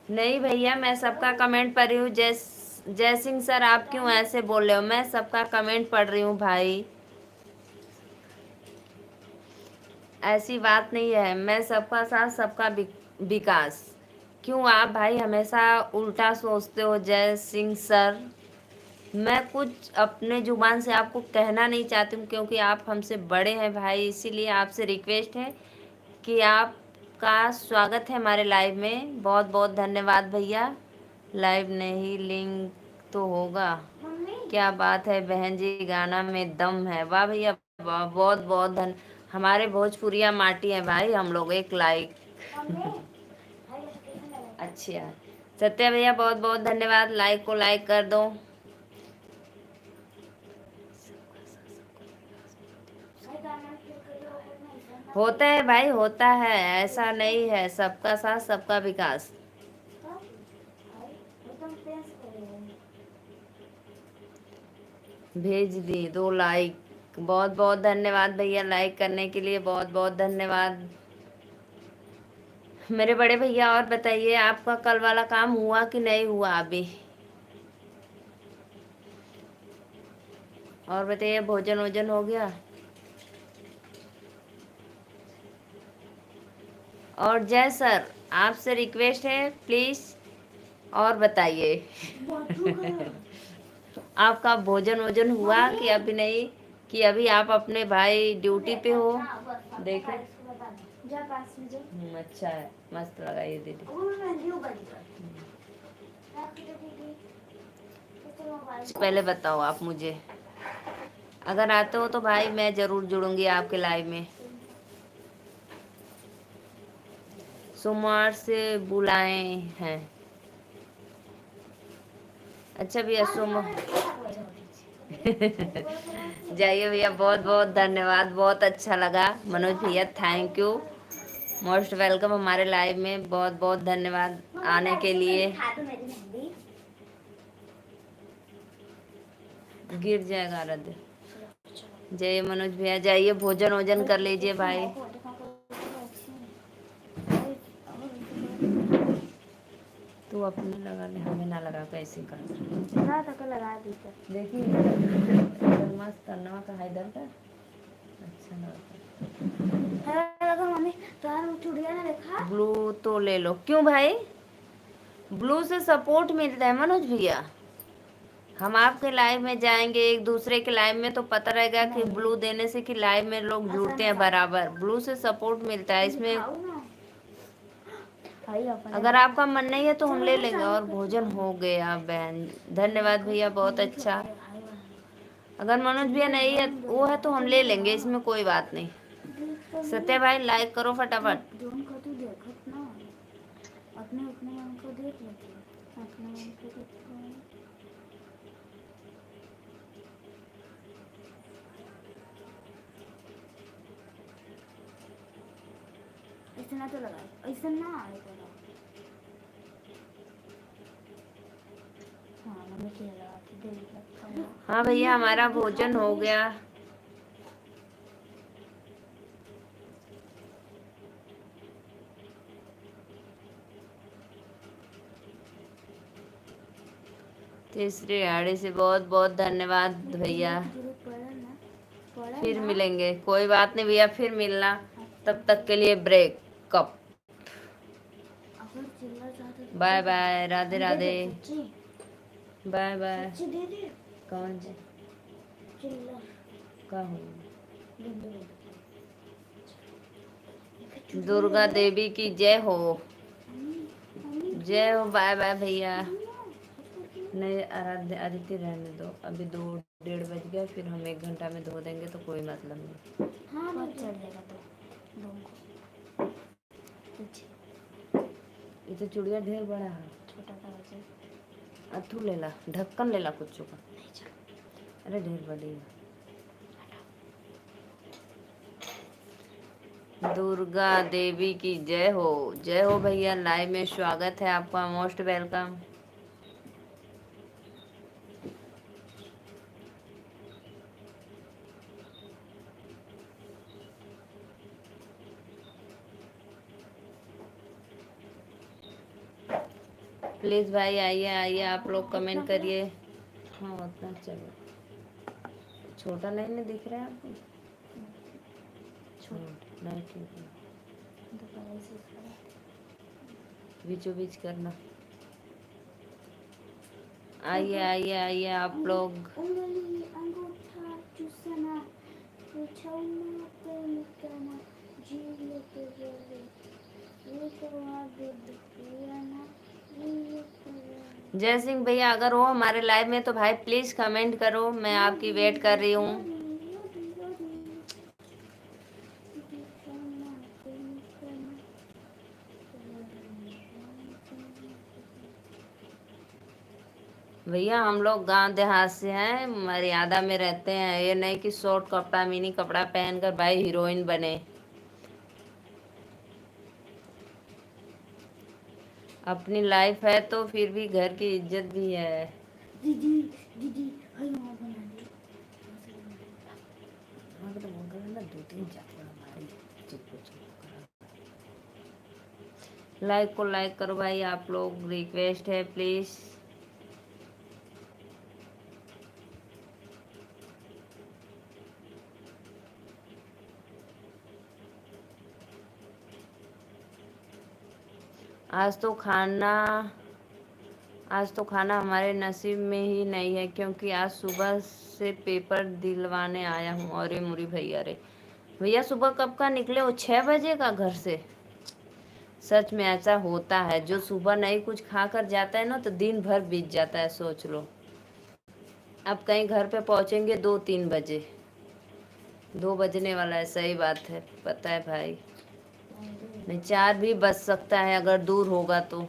नहीं भैया, मैं सबका कमेंट पढ़ रही हूँ। जय सिंह सर, आप क्यों ऐसे बोल रहे हो? मैं सबका कमेंट पढ़ रही हूँ भाई, ऐसी बात नहीं है। मैं सबका साथ सबका विकास। क्यों आप भाई हमेशा उल्टा सोचते हो जय सिंह सर? मैं कुछ अपने जुबान से आपको कहना नहीं चाहती हूँ, क्योंकि आप हमसे बड़े हैं भाई, इसीलिए आपसे रिक्वेस्ट है कि आपका स्वागत है हमारे लाइव में। बहुत बहुत धन्यवाद भैया। लाइव नहीं, लिंक तो होगा। क्या बात है बहन जी, गाना में दम है, वाह भैया वाह, बहुत बहुत हमारे भोजपुरिया माटी है भाई हम लोग। एक लाइक अच्छा सत्या भैया, बहुत बहुत धन्यवाद। लाइक को लाइक कर दो। होता है भाई, होता है, ऐसा नहीं है। सबका साथ सबका विकास। भेज दी 2 लाइक। बहुत बहुत धन्यवाद भैया, लाइक करने के लिए बहुत बहुत धन्यवाद मेरे बड़े भैया। और बताइए आपका कल वाला काम हुआ कि नहीं हुआ अभी? और बताइए भोजन वोजन हो गया? और जय सर, आपसे रिक्वेस्ट है प्लीज और बताइए आपका भोजन वोजन हुआ कि अभी नहीं, कि अभी आप अपने भाई ड्यूटी पे हो? देखो अच्छा है, मस्त लगा ये दीदी। पहले बताओ आप मुझे, अगर आते हो तो भाई मैं ज़रूर जुड़ूंगी आपके लाइव में। सोमवार से बुलाए हैं। अच्छा भैया सोमवार जाइए भैया, बहुत बहुत धन्यवाद, बहुत अच्छा लगा मनोज भैया, थैंक यू, मोस्ट वेलकम हमारे लाइव में, बहुत बहुत धन्यवाद आने के लिए। गिर जाएगा आराध्य। जय मनोज भैया, जाइए भोजन वोजन कर लीजिए भाई। तू अपने लगा ले, हमें ना लगा, कैसे कर लगा दी देखिए मस्त करना का इधर का अच्छा लगा। मम्मी तार चुड़िया ना देखा। ब्लू तो ले लो। क्यों भाई? ब्लू से सपोर्ट मिलता है मनोज भैया। हम आपके लाइव में जाएंगे, एक दूसरे के लाइव में, तो पता रहेगा कि ब्लू देने से कि लाइव में लोग जुड़ते हैं बराबर। ब्लू से सपोर्ट मिलता है इसमें। अगर आपका मन नहीं है तो हम ले लेंगे। और भोजन हो गया बहन, धन्यवाद भैया, बहुत अच्छा। अगर मनोज भैया नहीं है वो है तो हम ले लेंगे, इसमें कोई बात नहीं। सत्य भाई लाइक करो फटाफट। अपने अपने मन को देख लेते हैं, अपने मन को देखो। ऐसे ना तो लगाए, ऐसे ना आए तो हाँ मम्मी के लगा के दे दिया। हाँ भैया, हमारा भोजन हो गया। तीसरी आड़ी से बहुत बहुत धन्यवाद भैया। फिर मिलेंगे, कोई बात नहीं भैया, फिर मिलना। तब तक के लिए break cup. Bye bye, Radhe Radhe, bye bye. कौन जी का दुर्गा देवी की जय हो, जय हो। बाय बाय भैया। नहीं आराध्य आदित्य रहने दो, अभी 2-1:30 बज गया, फिर हम 1 घंटा में धो देंगे तो कोई मतलब नहीं। हाँ चल जाएगा तो ये तो चूड़िया ढेर बड़ा है, छोटा सा वजन। अथू ले ला, ढक्कन ले ला कुछ का। अरे ढेर बड़ी है। दुर्गा देवी की जय हो, जय हो भैया। लाइव में स्वागत है आपका, मोस्ट वेलकम। प्लीज भाई आइए आइए, आप लोग कमेंट करिए। हाँ उतना चलो, छोटा नहीं ना दिख रहा है आपको? छोटा नहीं, ठीक है, बीचों बीच करना। आइए आइए आइए आप लोग। जय सिंह भैया, अगर हो हमारे लाइव में तो भाई प्लीज कमेंट करो, मैं आपकी वेट कर रही हूँ। भैया हम लोग गांव देहात से हैं, मर्यादा में रहते हैं। ये नहीं कि शॉर्ट कपड़ा मिनी कपड़ा पहनकर भाई हीरोइन बने। अपनी लाइफ है तो फिर भी घर की इज्जत भी है। दीदी दीदी हलवा बना दे। लाइक को लाइक करो भाई आप लोग, रिक्वेस्ट है प्लीज। आज तो खाना हमारे नसीब में ही नहीं है, क्योंकि आज सुबह से पेपर दिलवाने आया हूँ। और ये मुरी भैया रे भैया, सुबह कब का निकले हो? 6 बजे का घर से? सच में ऐसा होता है, जो सुबह नहीं कुछ खा कर जाता है ना तो दिन भर बीत जाता है, सोच लो। अब कहीं घर पे पहुंचेंगे 2-3 बजे, 2 बजने वाला है। सही बात है, पता है भाई, नहीं 4 भी बज सकता है अगर दूर होगा तो।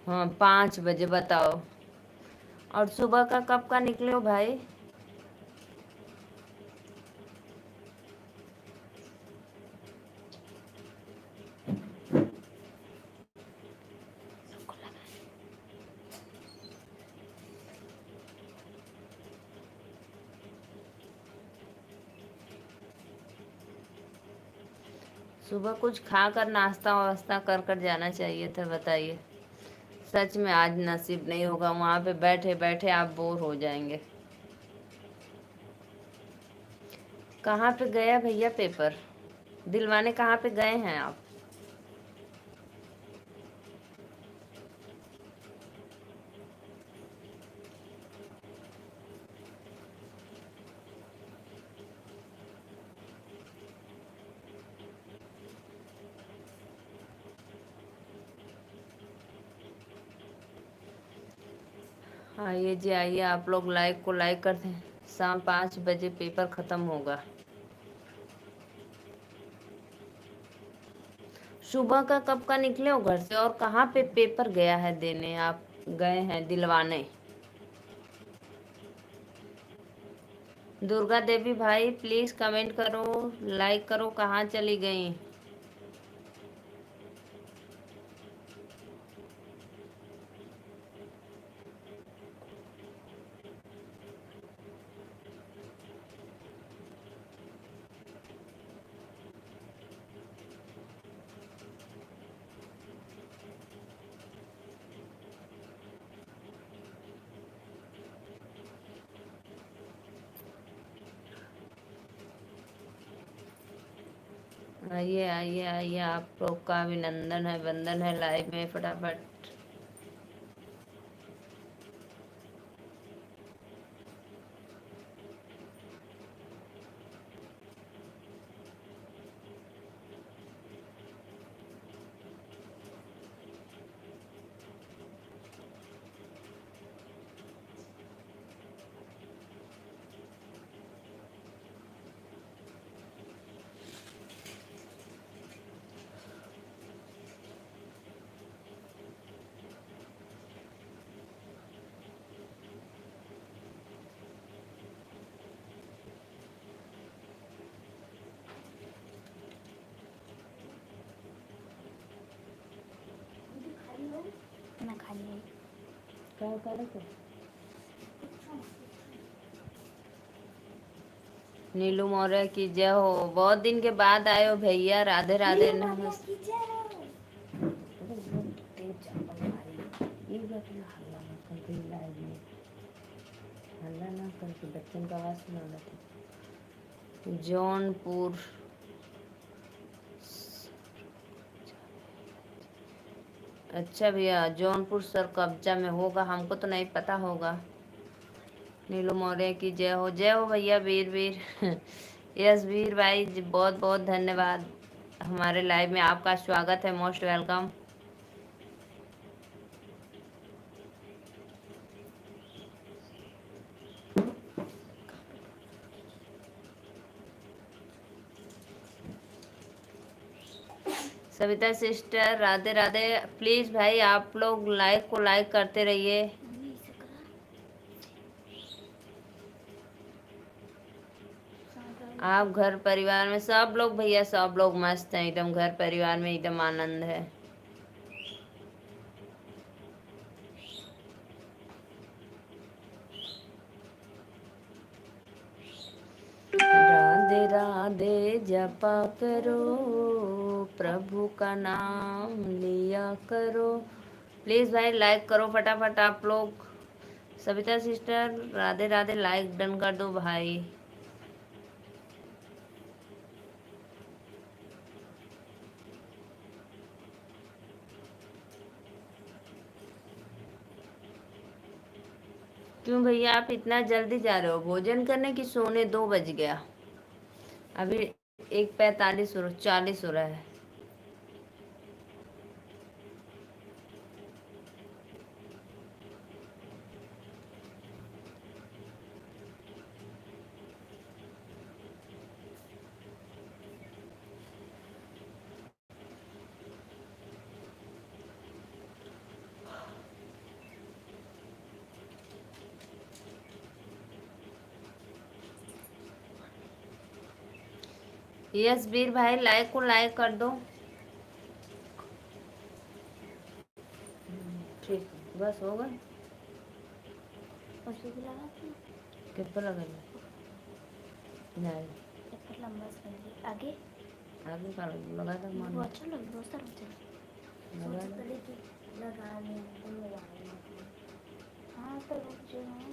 हाँ 5 बजे बताओ। और सुबह का कब का निकले हो भाई? सुबह कुछ खा कर नाश्ता वास्ता कर कर जाना चाहिए था, बताइए। सच में आज नसीब नहीं होगा, वहाँ पे बैठे बैठे आप बोर हो जाएंगे। कहाँ पे गया भैया पेपर दिलवाने, कहाँ पे गए हैं आप? आइए जी आइए, आप लोग लाइक को लाइक कर दें। शाम 5 बजे पेपर ख़त्म होगा। सुबह का कब का निकले हो घर से, और कहाँ पे पेपर गया है देने आप गए हैं दिलवाने? दुर्गा देवी भाई प्लीज़ कमेंट करो, लाइक करो, कहाँ चली गई? आइए आइए आइए, आप लोग का अभिनंदन है, वंदन है लाइव में, फटाफट। मैं खाली क्या कर रहे थे? नीलू मौर्य की जय हो, बहुत दिन के बाद आए हो भैया, राधे राधे। नमस्ते। हल्ला ना करके बच्चन का आवाज सुना रहा था। जौनपुर अच्छा भैया, जौनपुर सर कब्जा में होगा, हमको तो नहीं पता होगा। नीलू मौर्य की जय हो भैया, वीर वीर यस वीर भाई जी, बहुत बहुत धन्यवाद। हमारे लाइव में आपका स्वागत है, most welcome. Savita sister Radhe Radhe. Please भाई आप लोग लाइक को लाइक करते रहिए। आप घर परिवार में सब लोग भैया, सब लोग मस्त हैं एकदम, घर परिवार में एकदम आनंद है। राधे राधे जपा करो, प्रभु का नाम लिया करो। प्लीज भाई लाइक करो फटाफट आप लोग। Savita sister Radhe Radhe, like done कर दो भाई। क्यों भैया आप इतना जल्दी जा रहे हो भोजन करने की? सोने 2 बज गया, अभी 1:45 हो रहा है। यस वीर भाई, लाइक को लाइक कर दो। ठीक, बस हो गए। उसको भी लगा दी। किस पर लगेगा? नहीं, एक पर लंबा सा कर दी। आगे आगे का लगा था वो मान अच्छा लग दोस्त अच्छा लगा सोच दो। पहले कि लगा लिया तो लगा लिया। हाँ तो रुक जाओ,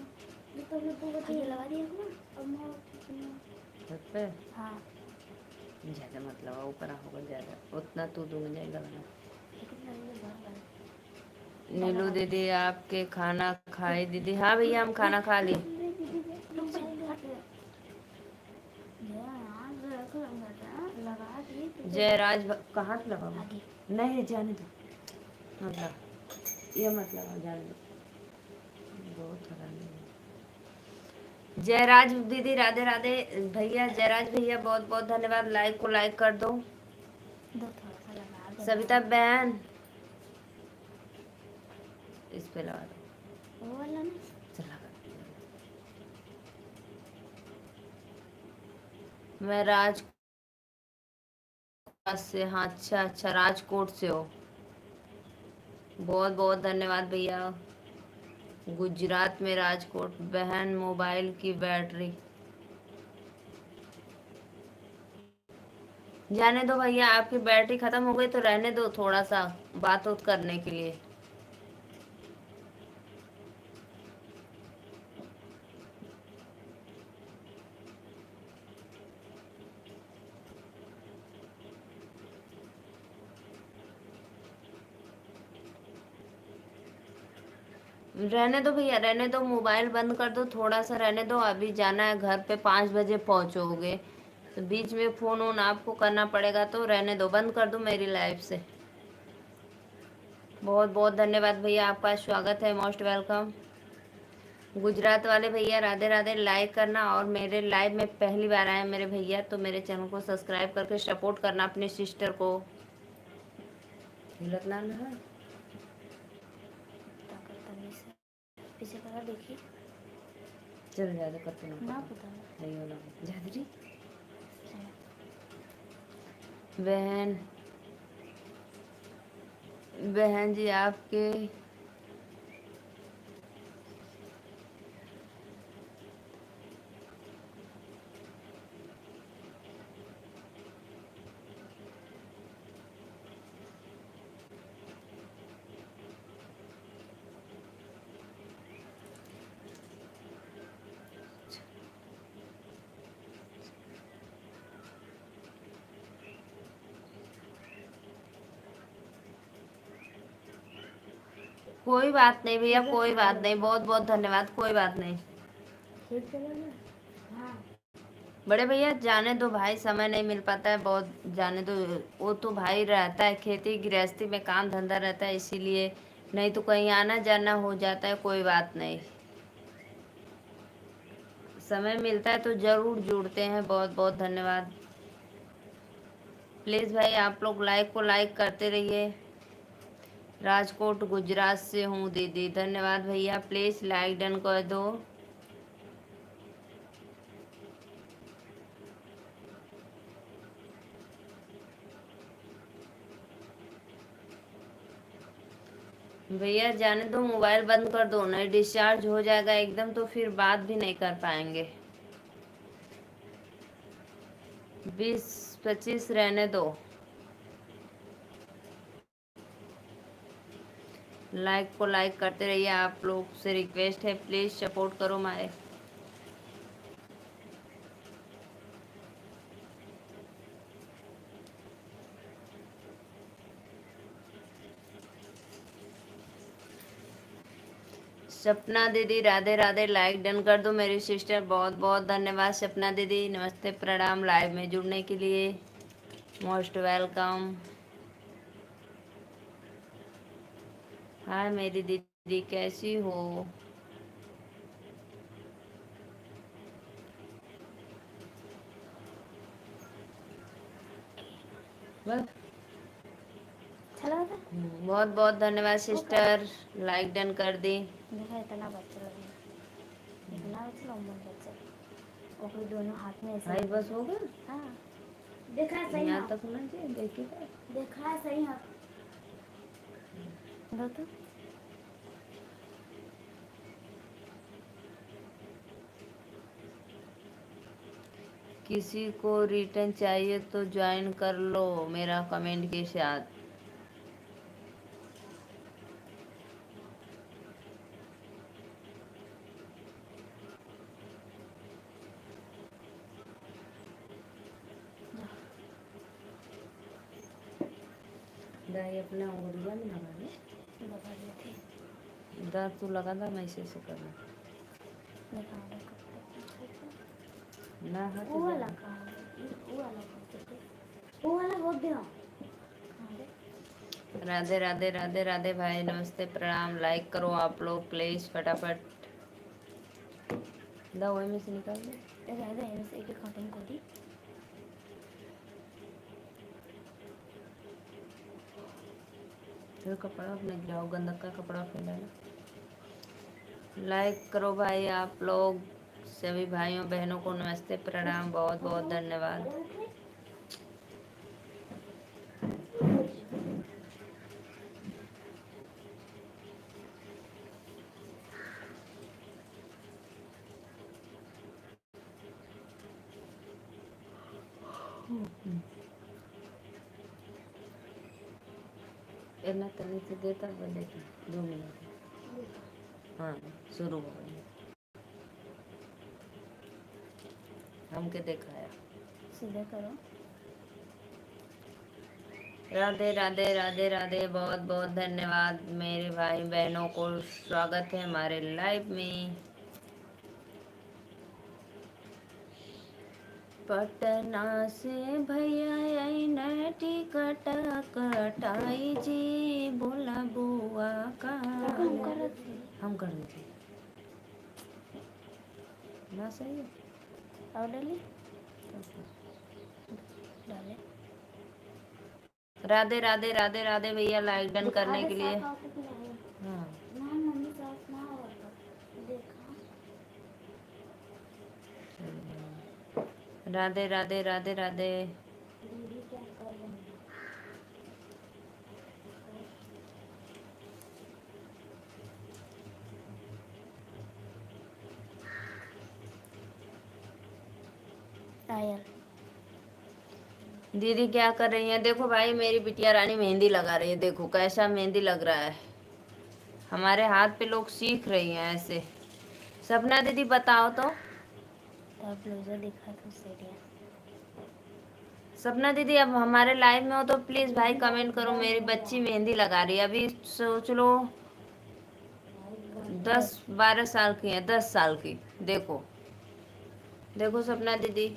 ये तो मैं 2 बजे ये लगा दिया ना। अब मैं छत पे हाँ ज़्यादा मत लगाओ, ऊपर होगा ज़्यादा, उतना तू दूर नहीं लगाना। लेकिन मैंने बार बार नीलू दीदी आपके खाना खाई? दीदी हाँ भैया, हम खाना खा ली। लगा दी जयराज कहाँ से लगाओ? आगे नहीं जाने दो, मतलब ये मत लगाओ, जाने दो, बहुत हरामी है। जयराज दीदी राधे राधे। भैया जयराज भैया बहुत बहुत धन्यवाद, लाइक को लाइक कर दो। दो थोड़ा सा लगा देना। सविता बहन इस पे लगा दो, वो वाला ना चल लगा। मैं राजकोट से, हाँ अच्छा अच्छा, राजकोट से हो, बहुत बहुत धन्यवाद भैया। गुजरात में राजकोट। बहन मोबाइल की बैटरी जाने दो भैया, आपकी बैटरी खत्म हो गई तो रहने दो, थोड़ा सा बात उत करने के लिए। रहने दो भैया, रहने दो, मोबाइल बंद कर दो, थोड़ा सा रहने दो, अभी जाना है घर पे, 5 बजे पहुंचोगे तो बीच में फोन वोन आपको करना पड़ेगा, तो रहने दो, बंद कर दो मेरी लाइफ से। बहुत बहुत धन्यवाद भैया, आपका स्वागत है, मोस्ट वेलकम। गुजरात वाले भैया राधे राधे, लाइक करना, और मेरे लाइव में पहली बार आए मेरे भैया तो मेरे चैनल को सब्सक्राइब करके सपोर्ट करना अपनी सिस्टर को। हिलत ना है, पीछे करा देखिए। चल ज्यादा करते ना पता नहीं होना ज्यादा। बहन बहन जी आपके कोई बात नहीं भैया, कोई बात नहीं, बहुत बहुत धन्यवाद, कोई बात नहीं। हाँ बड़े भैया जाने दो भाई, समय नहीं मिल पाता है बहुत, जाने दो। वो तो भाई रहता है, खेती गृहस्थी में काम धंधा रहता है, इसीलिए, नहीं तो कहीं आना जाना हो जाता है, कोई बात नहीं। समय मिलता है तो ज़रूर जुड़ते हैं, बहुत बहुत धन्यवाद। प्लीज़ भाई आप लोग लाइक को लाइक करते रहिए। राजकोट गुजरात से हूँ दीदी, धन्यवाद भैया, प्लीज़ लाइक डन कर दो। भैया जाने दो, मोबाइल बंद कर दो, नहीं डिस्चार्ज हो जाएगा एकदम तो फिर बात भी नहीं कर पाएंगे। 20-25 रहने दो। लाइक को लाइक करते रहिए, आप लोग से रिक्वेस्ट है, प्लीज़ सपोर्ट करो हमारे। सपना दीदी राधे राधे, लाइक डन कर दो मेरी सिस्टर, बहुत बहुत धन्यवाद सपना दीदी, नमस्ते प्रणाम, लाइव में जुड़ने के लिए मोस्ट वेलकम। हाय मेरी दीदी कैसी हो? बस चला था बहुत बहुत धन्यवाद सिस्टर, लाइक डन कर दी। देखा इतना बच्चा लगे, इतना बच्चा लंबा बच्चा, और फिर दोनों हाथ में ऐसे भाई बस हो गया। हाँ देखा है सही यहाँ हाँ। तक होना चाहिए, देखिए देखा है सही हाँ। दो तो किसी को रिटर्न चाहिए तो ज्वाइन कर लो मेरा कमेंट के साथ। दाई अपने उंगलियां में लगा ले। लगा दिए थे। दर्द तो लगा था, मैं इसे करना देखा वाला कब तक ना हाथ वो वाला कहाँ है? वो वाला कब तक? वो वाला बहुत दिया। राधे राधे राधे राधे भाई, नमस्ते प्रणाम। लाइक करो आप लोग प्लीज फटाफट। दवाई में से निकाल दो। राधा है से एक खत्म कर दी। फिर कपड़ा अपने गिराओ, गंदक का कपड़ा फैलाना। लाइक करो भाई आप लोग। सभी भाइयों बहनों को नमस्ते प्रणाम, बहुत बहुत धन्यवाद। इतना तनी से देता बंदे की 2 मिनट। हाँ शुरू हो गई। हमके दिखाया। सीधा करो। राधे राधे राधे राधे, बहुत बहुत धन्यवाद मेरे भाई बहनों को। स्वागत है हमारे लाइव में। पटना से भैया आई न टिकट कटाई जी, बोला बुआ का। हम कर देते ना, सही है। और डाली डाले। राधे राधे राधे राधे भैया, लाइक डन करने के लिए। हाँ मम्मी साफ ना होता देखा। राधे राधे राधे राधे। दीदी क्या कर रही है? आयल दीदी क्या कर रही हैं? देखो भाई मेरी बिटिया रानी मेहंदी लगा रही है, देखो कैसा मेहंदी लग रहा है। हमारे हाथ पे लोग सीख रही हैं ऐसे। सपना दीदी बताओ तो। ब्लाउजर दिखा तो सही है। सपना दीदी अब हमारे लाइव में हो तो प्लीज भाई कमेंट करो। मेरी बच्ची मेहंदी लगा रही है, अभी सोच लो 10-12 साल की है, 10 साल की। देखो देखो सपना दीदी।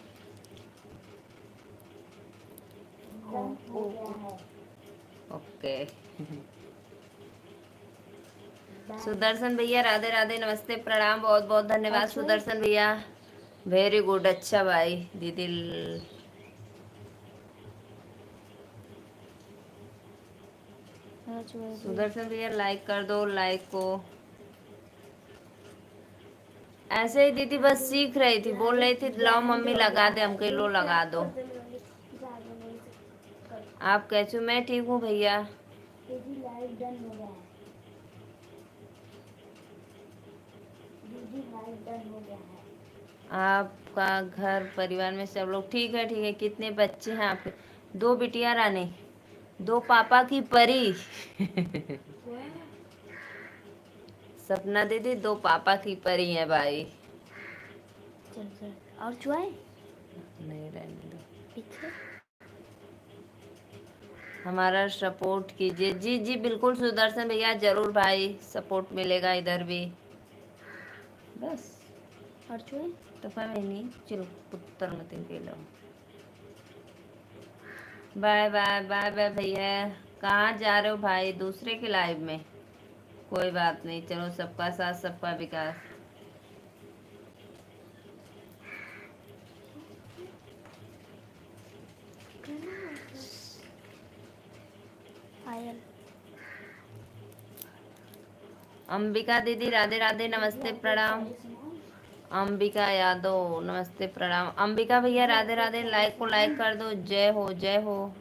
ओके सुदर्शन भैया राधे राधे, नमस्ते प्रणाम, बहुत बहुत धन्यवाद सुदर्शन भैया। वेरी गुड, अच्छा भाई दीदी। सुदर्शन भैया लाइक कर दो, लाइक को। ऐसे ही दीदी बस सीख रही थी, बोल रही थी लाओ मम्मी लगा दे, हम कहीं लो लगा दो। आप कैसे? मैं ठीक हूँ भैया। दीदी लाइव डन हो गया है। दीदी लाइव डन हो गया है। आपका घर परिवार में सब लोग ठीक है? ठीक है। कितने बच्चे हैं आपके? 2 बिटिया रानी, 2 पापा की परी। सपना दीदी 2 पापा की परी है भाई। चल चल और चुआए नहीं रहने दो। पीछे हमारा सपोर्ट कीजिए। जी जी बिल्कुल सुदर्शन भैया, जरूर भाई सपोर्ट मिलेगा इधर भी। बस और चुआए तो नहीं चलो पुत्र मत के लो। बाय बाय बाय बाय भैया। कहाँ जा रहे हो भाई? दूसरे के लाइव में? कोई बात नहीं, चलो सबका साथ सबका विकास। आयल अंबिका दीदी राधे राधे, नमस्ते प्रणाम। अंबिका यादव नमस्ते प्रणाम। अंबिका भैया राधे राधे, लाइक को लाइक कर दो। जय हो जय हो।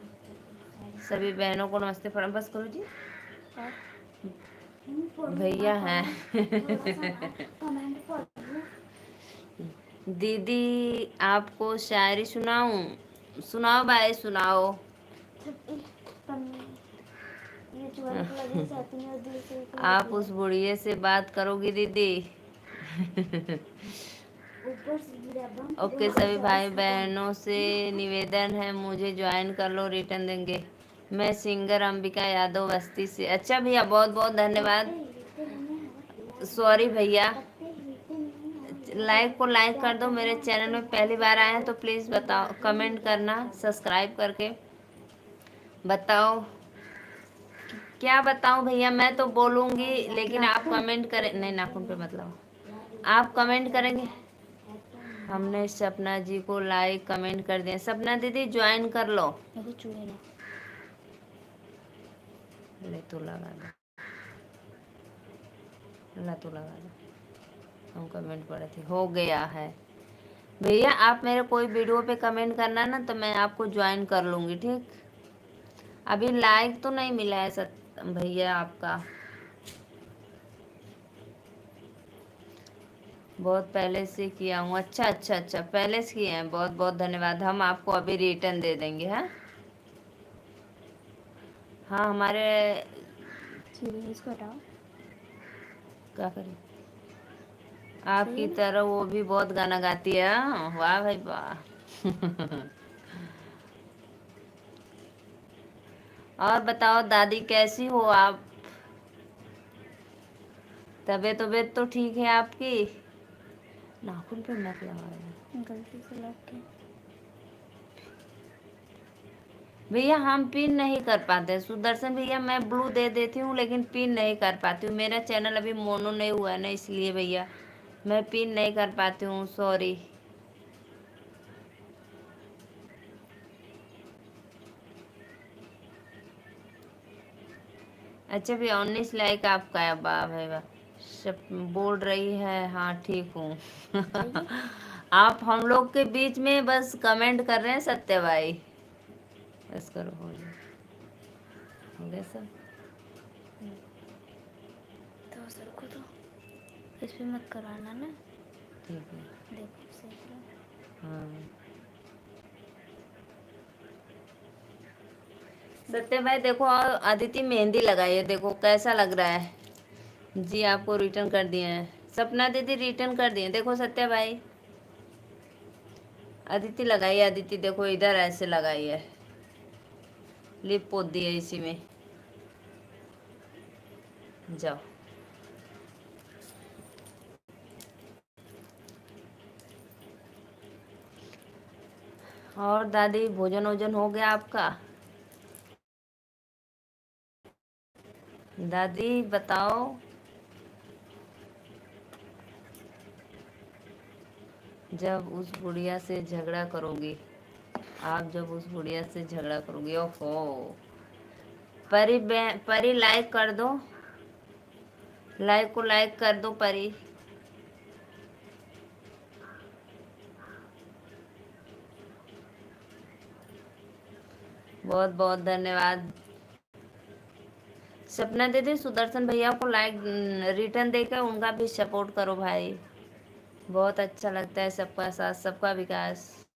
सभी बहनों को नमस्ते प्रणाम। बस करो जी, भैया हैं। दीदी आपको शायरी सुनाऊं? सुनाओ भाई सुनाओ। आप उस बुढ़िए से बात करोगी दीदी? ओके सभी भाई बहनों से निवेदन है, मुझे ज्वाइन कर लो, रिटर्न देंगे। मैं सिंगर अंबिका यादव बस्ती से। अच्छा भैया बहुत बहुत धन्यवाद। सॉरी भैया, लाइक को लाइक कर दो। मेरे चैनल में पहली बार आए हैं तो प्लीज़ बताओ, कमेंट करना, सब्सक्राइब करके बताओ। क्या बताऊं भैया, मैं तो बोलूँगी लेकिन आप कमेंट करें। नहीं नाखून पे मतलब आप कमेंट करेंगे। हमने सपना जी को लाइक कमेंट कर दिया। सपना दीदी ज्वाइन कर लो। ले तो लगा दो, ला तो लगा दो। हम कमेंट पढ़े थे, हो गया है भैया। आप मेरे कोई वीडियो पे कमेंट करना ना तो मैं आपको ज्वाइन कर लूँगी, ठीक। अभी लाइक तो नहीं मिला है भैया आपका, बहुत पहले से किया हूँ। अच्छा अच्छा अच्छा, पहले से किए हैं, बहुत बहुत धन्यवाद। हम आपको अभी रिटर्न दे देंगे। हाँ हाँ, हमारे इसको हटाओ। क्या करें, आपकी तरह वो भी बहुत गाना गाती है। हाँ, वाह भाई वाह। और बताओ दादी कैसी हो आप? तबीयत तबीयत तो ठीक है आपकी? नाखून पे मत लगा, गलती से लग के। भैया हम पिन नहीं कर पाते। सुदर्शन भैया मैं ब्लू दे देती हूँ लेकिन पिन नहीं कर पाती हूँ। मेरा चैनल अभी मोनो नहीं हुआ है ना, इसलिए भैया मैं पिन नहीं कर पाती हूँ, सॉरी। अच्छा भैया 19 लाइक आपका है, वाह भाई वाह। सब बोल रही है हाँ ठीक हूँ। आप हम लोग के बीच में बस कमेंट कर रहे हैं सत्य भाई। बस करो, हो गया सब। तो सर को तो इस पे मत करवाना ना। ठीक है, देखो सही करो। हाँ सत्य भाई देखो, और अदिति मेहंदी लगाई है, देखो कैसा लग रहा है जी। आपको रिटर्न कर दिए हैं। सपना दीदी रिटर्न कर दिए, देखो सत्य भाई। अदिति लगाई है, अदिति देखो इधर ऐसे लगाई है, लिप पोत दी है इसी में। जाओ। और दादी भोजन वोजन हो गया आपका? दादी बताओ। जब उस बुढ़िया से झगड़ा करोगी, आप जब उस बुढ़िया से झगड़ा करोगी, ओहो। परी लाइक कर दो, लाइक को लाइक कर दो परी। बहुत बहुत धन्यवाद। सपना दीदी सुदर्शन भैया को लाइक रिटर्न देकर उनका भी सपोर्ट करो भाई, बहुत अच्छा लगता है। सबका साथ सबका विकास।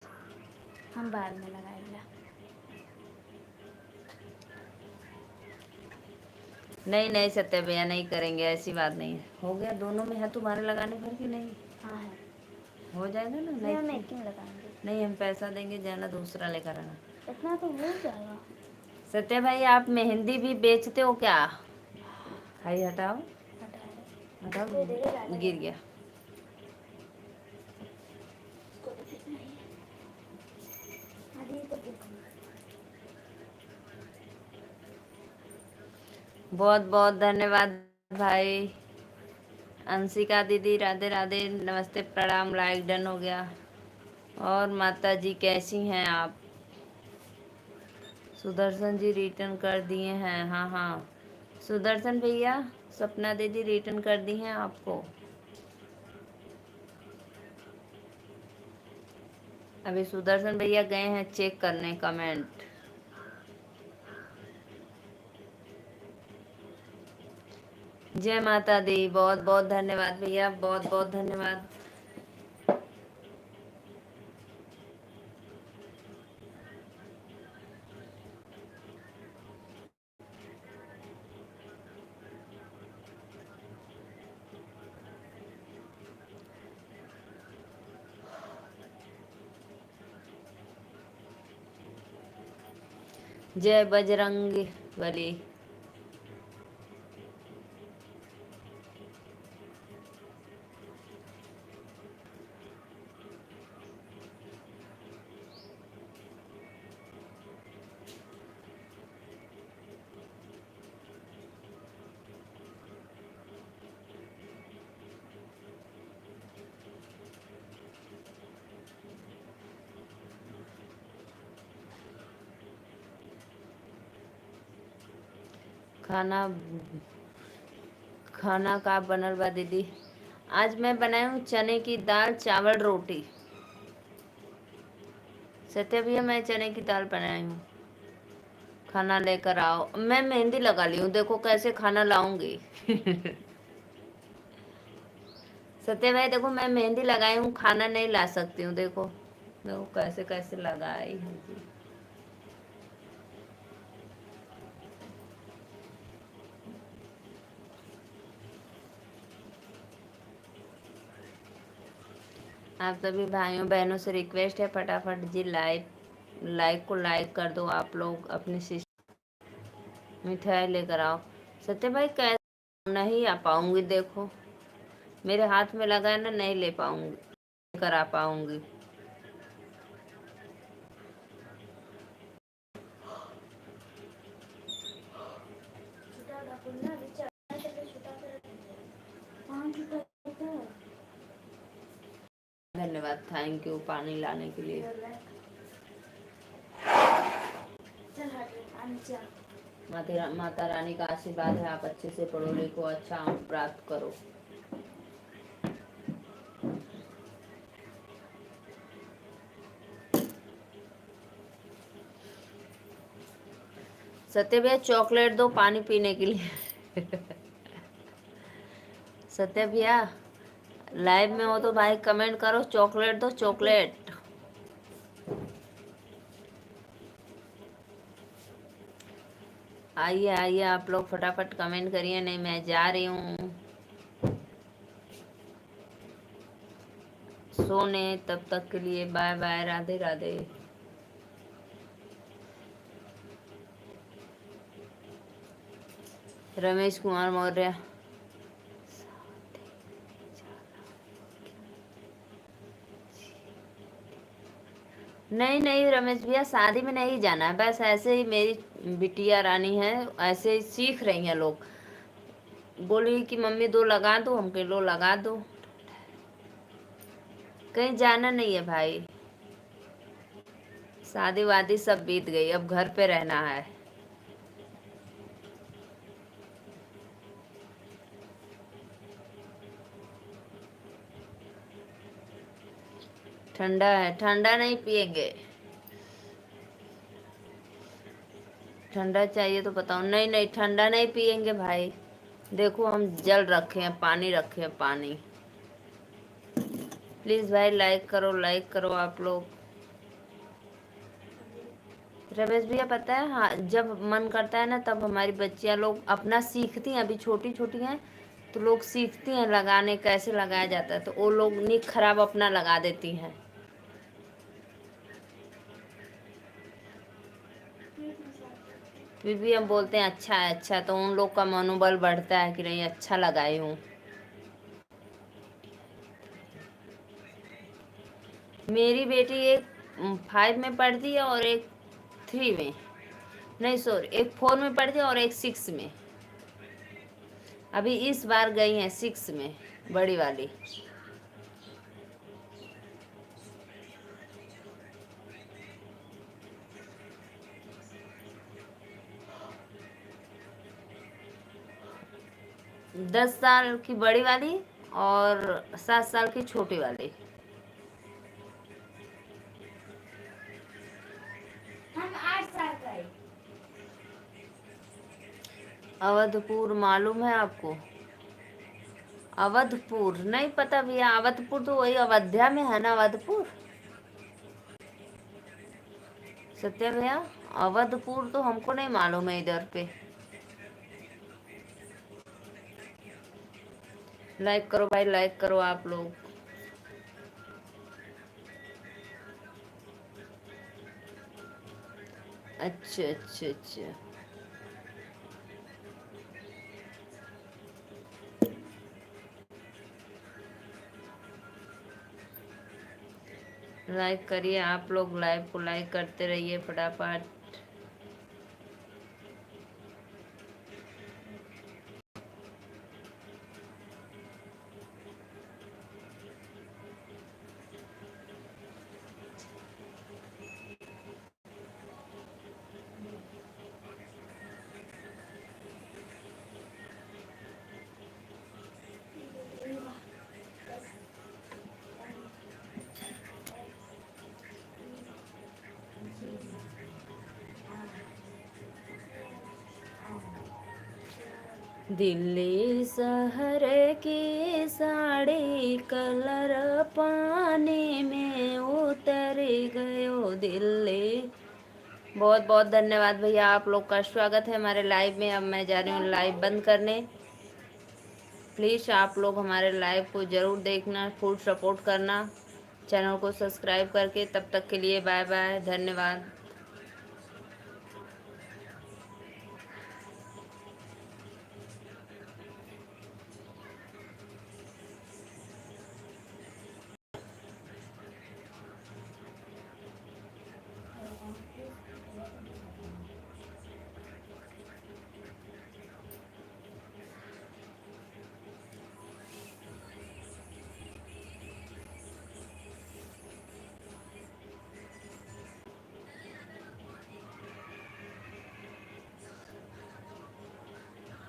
हम बाद में लगाएंगे। नहीं नहीं सत्य भैया नहीं करेंगे, ऐसी बात नहीं है। हो गया, दोनों में है तुम्हारे लगाने भर की नहीं? हाँ है, हो जाएगा ना। नहीं हम नहीं एक ही में लगाएंगे। नहीं, हम पैसा देंगे, जाना दूसरा लेकर आना। इतना तो हो जाएगा। सत्य भाई आप मेहंदी भी बेचते हो क्या? हाई हटाओ, हटा दो। हटाओ, गिर गया। बहुत बहुत धन्यवाद भाई। अंशिका दीदी राधे राधे, नमस्ते प्रणाम, लाइक डन हो गया। और माता जी कैसी हैं आप? सुदर्शन जी रिटर्न कर दिए हैं, हाँ हाँ। सुदर्शन भैया सपना दीदी रिटर्न कर दी हैं आपको। अभी सुदर्शन भैया गए हैं चेक करने कमेंट। जय माता दी, बहुत बहुत धन्यवाद भैया, बहुत बहुत धन्यवाद। जय बजरंग बली। खाना खाना का बनल बा दीदी? आज मैं बनाई हूँ चने की दाल चावल रोटी। सत्य भैया मैं चने की दाल बनाई हूँ, खाना लेकर आओ। मैं मेहंदी लगा ली हूँ, देखो कैसे खाना लाऊंगी। सत्य भाई देखो मैं मेहंदी लगाई हूँ, खाना नहीं ला सकती हूँ, देखो देखो कैसे कैसे लगाई हूँ जी। आप सभी भाइयों बहनों से रिक्वेस्ट है फटाफट जी लाइक को लाइक कर दो। आप लोग अपनी मिठाई लेकर आओ। सत्य भाई कैसे नहीं आ पाऊंगी, देखो मेरे हाथ में लगा है ना, नहीं ले पाऊंगी, लेकर आ पाऊंगी। धन्यवाद, थैंक यू पानी लाने के लिए। माता रानी का आशीर्वाद है, आप अच्छे से पढ़ो लिखो, अच्छा अंक प्राप्त करो। सत्य भैया चॉकलेट दो पानी पीने के लिए। सत्य भैया लाइव में हो तो भाई कमेंट करो, चॉकलेट दो चॉकलेट। आइए आइए आप लोग फटाफट कमेंट करिए, नहीं मैं जा रही हूँ सोने, तब तक के लिए बाय बाय, राधे राधे। रमेश कुमार मौर्य, नहीं नहीं रमेश भैया शादी में नहीं जाना है, बस ऐसे ही मेरी बिटिया रानी है, ऐसे ही सीख रही हैं लोग, बोली कि मम्मी दो लगा दो, हम कहे लो लगा दो। कहीं जाना नहीं है भाई, शादी वादी सब बीत गई, अब घर पे रहना है। ठंडा है, ठंडा नहीं पिएंगे, ठंडा चाहिए तो बताओ। नहीं नहीं ठंडा नहीं पिएंगे भाई, देखो हम जल रखे हैं, पानी रखे हैं, पानी। प्लीज भाई लाइक करो आप लोग। रमेश भैया पता है, हाँ जब मन करता है ना तब हमारी बच्चियां लोग अपना सीखती हैं, अभी छोटी छोटी हैं तो लोग सीखती हैं लगाने, कैसे लगाया जाता है, तो वो लोग निक खराब अपना लगा देती हैं। फिर भी हम बोलते हैं अच्छा है अच्छा, तो उन लोग का मनोबल बढ़ता है कि नहीं अच्छा लगाई हूँ। मेरी बेटी एक 5 में पढ़ती है और एक 3 में, नहीं सॉरी एक 4 में पढ़ती है और एक 6 में। अभी इस बार गई हैं 6 में बड़ी वाली। दस साल की बड़ी वाली और 7 साल की छोटी वाली। अवधपुर मालूम है आपको? अवधपुर नहीं पता भैया। अवधपुर तो वही अयोध्या में है ना, अवधपुर। सत्या भैया, अवधपुर तो हमको नहीं मालूम है इधर पे। लाइक करो भाई, लाइक करो आप लोग। अच्छा अच्छा अच्छा, लाइक करिए आप लोग, लाइव को लाइक करते रहिए फटाफट। दिल्ली शहर की साड़ी कलर पानी में उतर गयो दिल्ली। बहुत बहुत धन्यवाद भैया, आप लोग का स्वागत है हमारे लाइव में। अब मैं जा रही हूँ लाइव बंद करने। प्लीज़ आप लोग हमारे लाइव को ज़रूर देखना, फुल सपोर्ट करना चैनल को सब्सक्राइब करके। तब तक के लिए बाय बाय, धन्यवाद।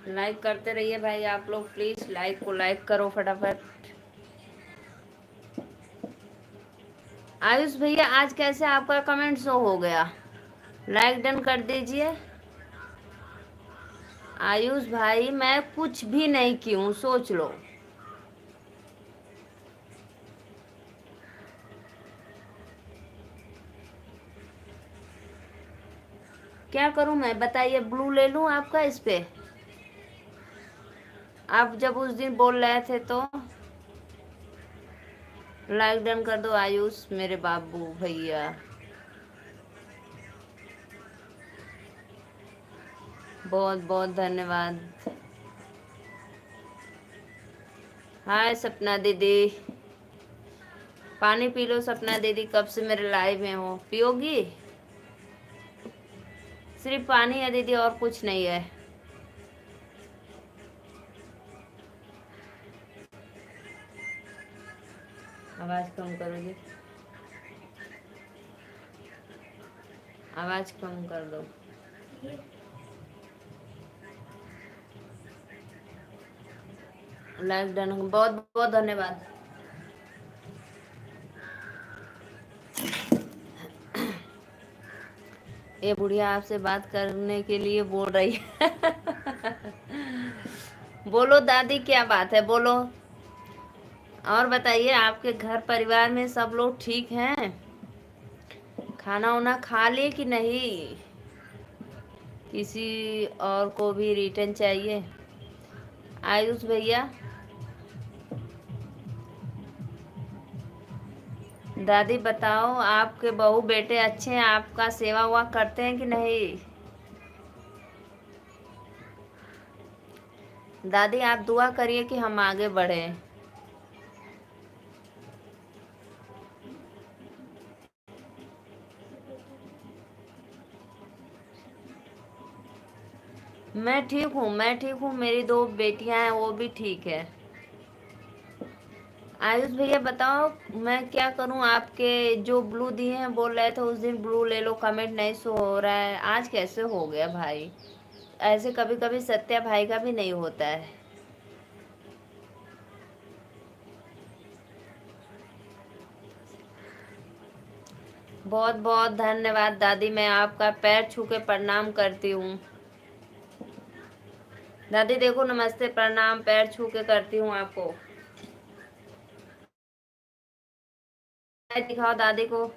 लाइक करते रहिए भाई आप लोग, प्लीज़ लाइक को लाइक करो फटाफट। आयुष भैया, आज कैसे आपका कमेंट शो हो गया? लाइक डन कर दीजिए। आयुष भाई, मैं कुछ भी नहीं की हूँ, सोच लो। क्या करूं मैं बताइए? ब्लू ले लूं आपका इस पे? आप जब उस दिन बोल रहे थे तो। लाइक डन कर दो आयुष मेरे बाबू भैया। बहुत बहुत धन्यवाद। हाय सपना दीदी, पानी पी लो सपना दीदी, कब से मेरे लाइव में हो, पियोगी? सिर्फ पानी है दीदी, और कुछ नहीं है। आवाज़ कम करो जी, आवाज़ कम कर दो। लाइक डन, बहुत बहुत धन्यवाद। ये बुढ़िया आपसे बात करने के लिए बोल रही है। बोलो दादी, क्या बात है, बोलो। और बताइए, आपके घर परिवार में सब लोग ठीक हैं? खाना वाना खा लिए कि नहीं? किसी और को भी रिटर्न चाहिए? आयुष भैया, दादी बताओ, आपके बहू बेटे अच्छे हैं? आपका सेवा हुआ करते हैं कि नहीं? दादी आप दुआ करिए कि हम आगे बढ़ें। मैं ठीक हूँ, मैं ठीक हूँ, मेरी दो बेटियां हैं वो भी ठीक है। आयुष भैया बताओ, मैं क्या करूँ? आपके जो ब्लू दिए हैं, बोल रहे थे उस दिन ब्लू ले लो, कमेंट नहीं शो हो रहा है, आज कैसे हो गया भाई? ऐसे कभी कभी सत्या भाई का भी नहीं होता है। बहुत बहुत धन्यवाद दादी, मैं आपका पैर छू के प्रणाम करती हूँ। दादी देखो, नमस्ते प्रणाम, पैर छू के करती हूँ आपको। दिखाओ दादी को।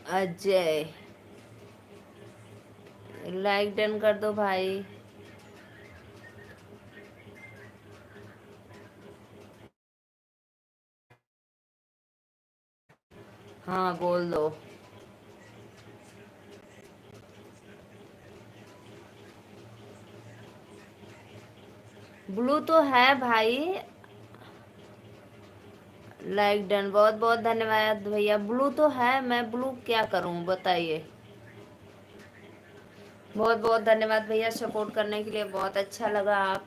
अजय, लाइक डन कर दो भाई। हाँ बोल दो। ब्लू तो है भाई। लाइक डन, बहुत बहुत धन्यवाद भैया। ब्लू तो है, मैं ब्लू क्या करूं बताइए। बहुत बहुत धन्यवाद भैया सपोर्ट करने के लिए, बहुत अच्छा लगा आप।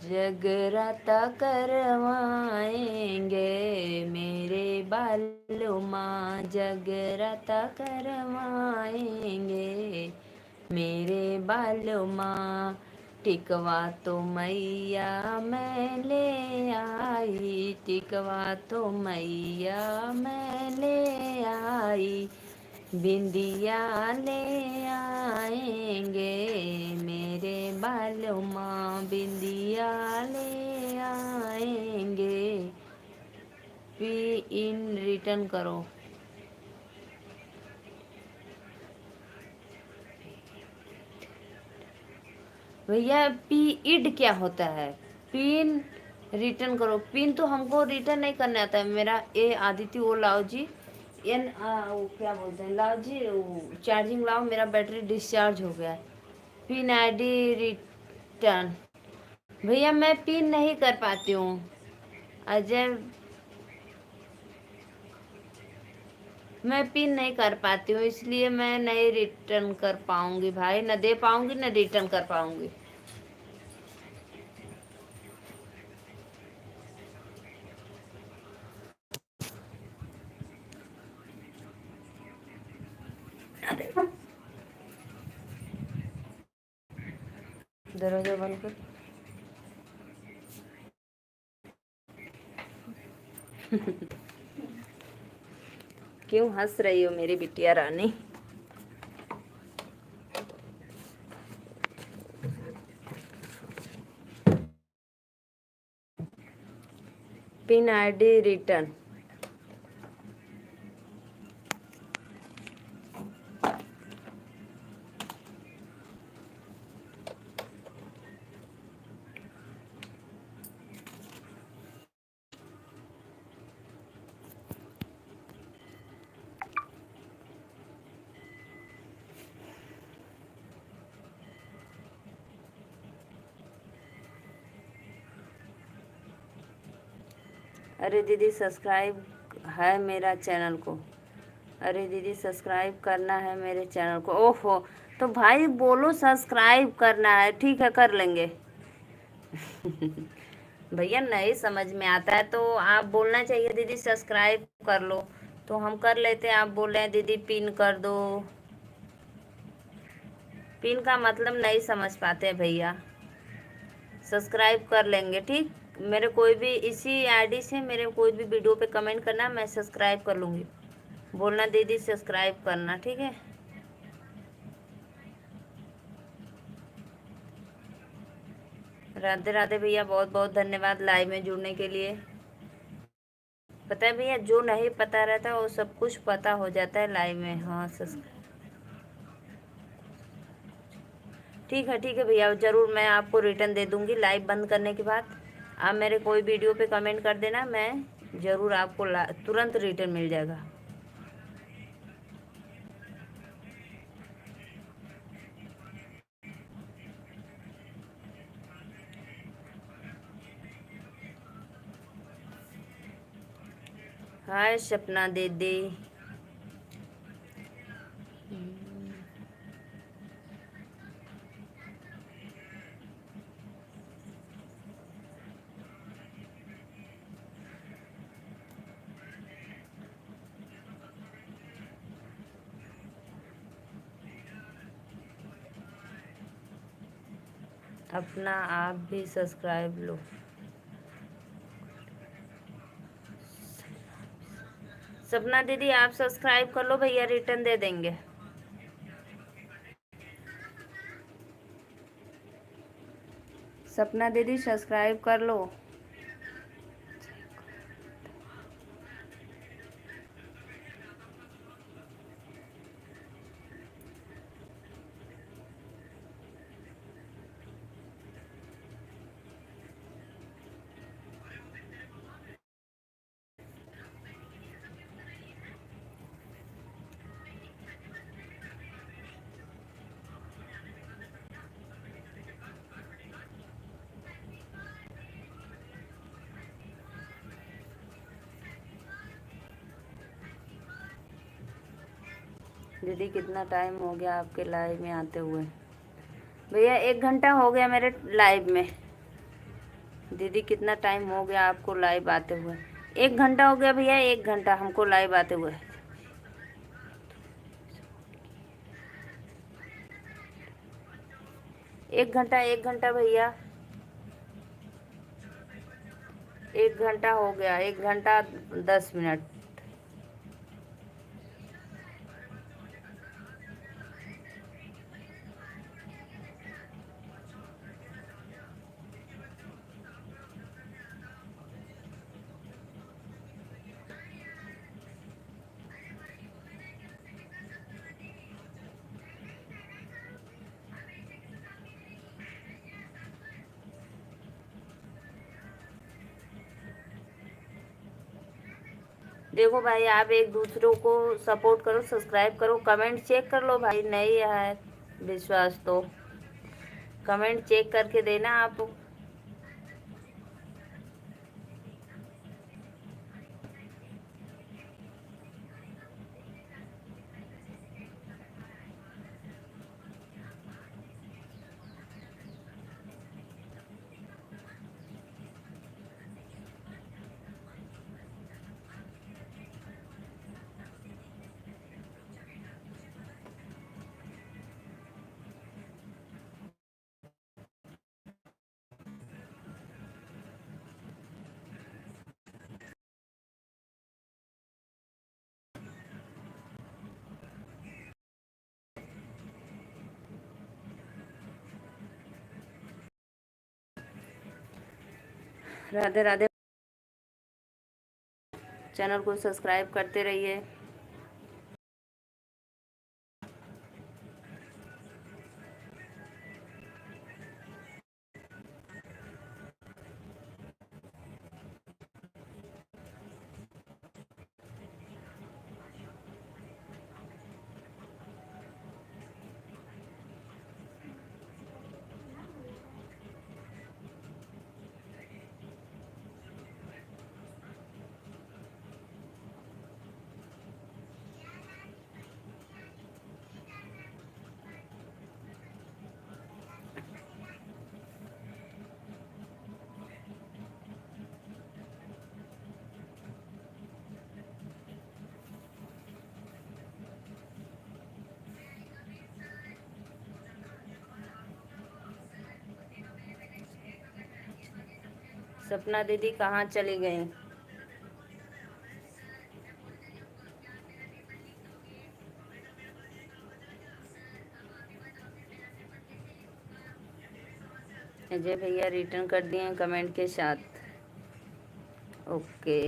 जगराता करवाएंगे मेरे बालों माँ, जगराता करवाएंगे मेरे बालों माँ। टिकवा तो मैया मैं ले आई, टिकवा तो मैया मैं ले आई, बिंदिया ले आएंगे मेरे बालों माँ, बिंदिया ले आएंगे। पी इन रिटर्न करो भैया। पी इड क्या होता है? पिन रिटर्न करो। पिन तो हमको रिटर्न नहीं करने आता है। मेरा ए आदित्य, वो लाओ जी। वो क्या बोलते हैं, लाओ जी वो चार्जिंग लाओ, मेरा बैटरी डिस्चार्ज हो गया है। Pin ID return. भैया मैं पिन नहीं कर पाती हूँ अजय, मैं पिन नहीं कर पाती हूँ, इसलिए मैं नहीं रिटर्न कर पाऊंगी भाई, न दे पाऊंगी न रिटर्न कर पाऊंगी। दरवाजा बंद कर। क्यों हंस रही हो मेरी बिटिया रानी? Pin ID return. अरे दीदी सब्सक्राइब है मेरा चैनल को, अरे दीदी सब्सक्राइब करना है मेरे चैनल को। ओहो, तो भाई बोलो सब्सक्राइब करना है, ठीक है कर लेंगे। भैया नहीं समझ में आता है तो आप बोलना चाहिए दीदी सब्सक्राइब कर लो, तो हम कर लेते हैं। आप बोल रहे हैं दीदी पिन कर दो, पिन का मतलब नहीं समझ पाते हैं भैया। सब्सक्राइब कर लेंगे ठीक। मेरे कोई भी इसी आईडी से मेरे कोई भी वीडियो पे कमेंट करना, मैं सब्सक्राइब कर लूँगी। बोलना दीदी सब्सक्राइब करना, ठीक है। राधे राधे भैया, बहुत बहुत धन्यवाद लाइव में जुड़ने के लिए। पता है भैया, जो नहीं पता रहता वो सब कुछ पता हो जाता है लाइव में। हाँ ठीक है भैया, ज़रूर मैं आपको रिटर्न दे दूँगी लाइव बंद करने के बाद। आप मेरे कोई वीडियो पे कमेंट कर देना, मैं ज़रूर आपको तुरंत रिटर्न मिल जाएगा। हाय सपना दीदी। अपना आप भी सब्सक्राइब लो। सपना दीदी आप सब्सक्राइब कर लो, भैया रिटर्न दे देंगे। सपना दीदी सब्सक्राइब कर लो। दीदी कितना टाइम हो गया आपके लाइव में आते हुए? भैया 1 घंटा हो गया मेरे लाइव में। दीदी कितना टाइम हो गया आपको लाइव आते हुए? 1 घंटा हो गया भैया, 1 घंटा हमको लाइव आते हुए। 1 घंटा, 1 घंटा भैया, 1 घंटा हो गया, 1 घंटा 10 मिनट। देखो भाई, आप एक दूसरों को सपोर्ट करो, सब्सक्राइब करो, कमेंट चेक कर लो भाई। नहीं है विश्वास तो कमेंट चेक करके देना आप। राधे राधे। चैनल को सब्सक्राइब करते रहिए। सपना दीदी कहाँ चली गई? अजय भैया रिटर्न कर दिए कमेंट के साथ। ओके।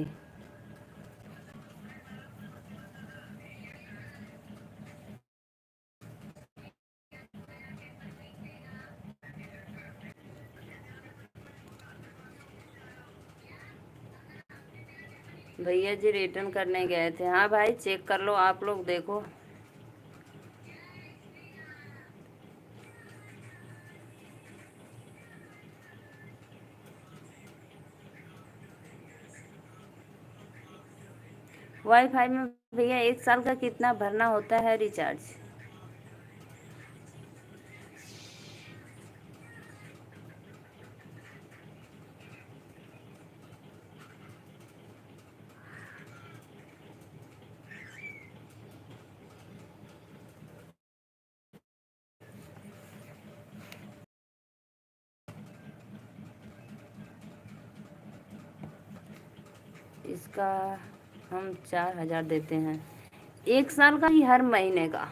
भैया जी रिटर्न करने गए थे। हाँ भाई चेक कर लो, आप लोग देखो। वाईफाई में भैया 1 साल का कितना भरना होता है रिचार्ज? इसका हम 4000 देते हैं, 1 साल का ही हर महीने का।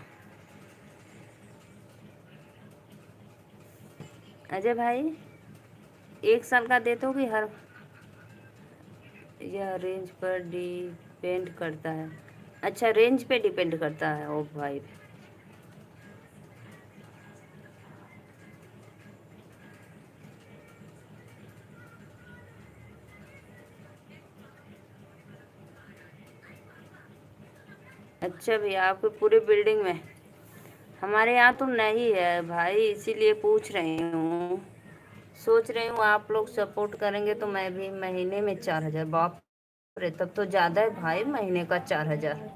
अजय भाई 1 साल का देते हो कि हर? यह रेंज पर डिपेंड करता है। अच्छा, रेंज पे डिपेंड करता है। ओ भाई, अच्छा भैया आपके पूरे बिल्डिंग में? हमारे यहाँ तो नहीं है भाई, इसीलिए पूछ रही हूँ। सोच रही हूँ आप लोग सपोर्ट करेंगे तो मैं भी महीने में 4000। बाप रे, तब तो ज़्यादा है भाई, महीने का 4000।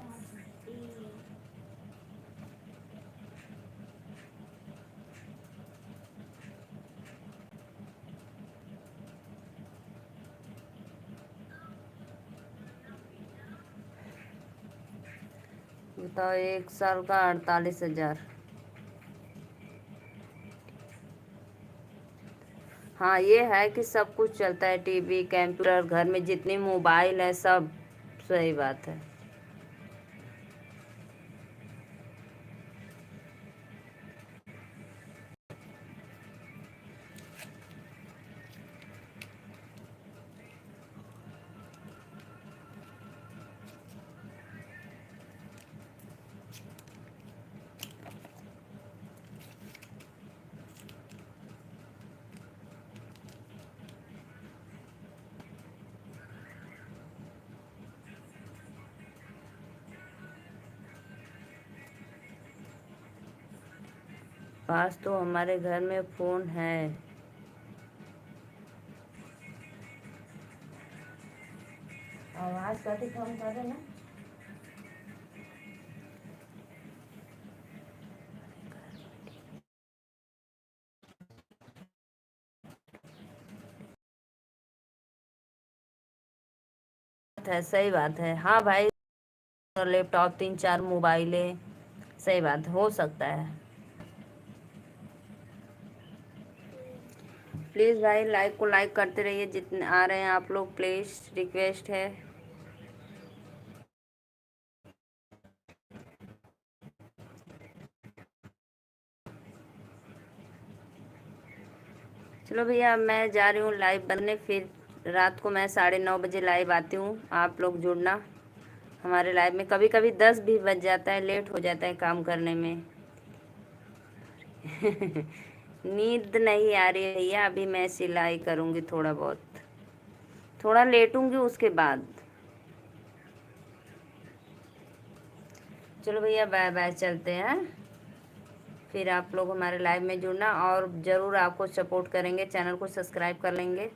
बताओ, 1 साल का 48,000। हाँ, ये है कि सब कुछ चलता है, टीवी, कंप्यूटर, घर में जितनी मोबाइल है सब। सही बात है। पास तो हमारे घर में फ़ोन है। आवाज़ काटी कम कर देना। है, सही बात है। हाँ भाई, और लैपटॉप, 3-4 मोबाइलें। सही बात, हो सकता है। प्लीज़ भाई लाइक को लाइक करते रहिए, जितने आ रहे हैं आप लोग, प्लीज़ रिक्वेस्ट है। चलो भैया, मैं जा रही हूँ लाइव बनने, फिर रात को मैं 9:30 बजे लाइव आती हूँ। आप लोग जुड़ना हमारे लाइव में। कभी कभी 10 भी बज जाता है, लेट हो जाता है काम करने में। नींद नहीं आ रही है भैया, अभी मैं सिलाई करूँगी थोड़ा बहुत, थोड़ा लेटूंगी उसके बाद। चलो भैया, बाय बाय, चलते हैं। फिर आप लोग हमारे लाइव में जुड़ना, और ज़रूर आपको सपोर्ट करेंगे, चैनल को सब्सक्राइब कर लेंगे।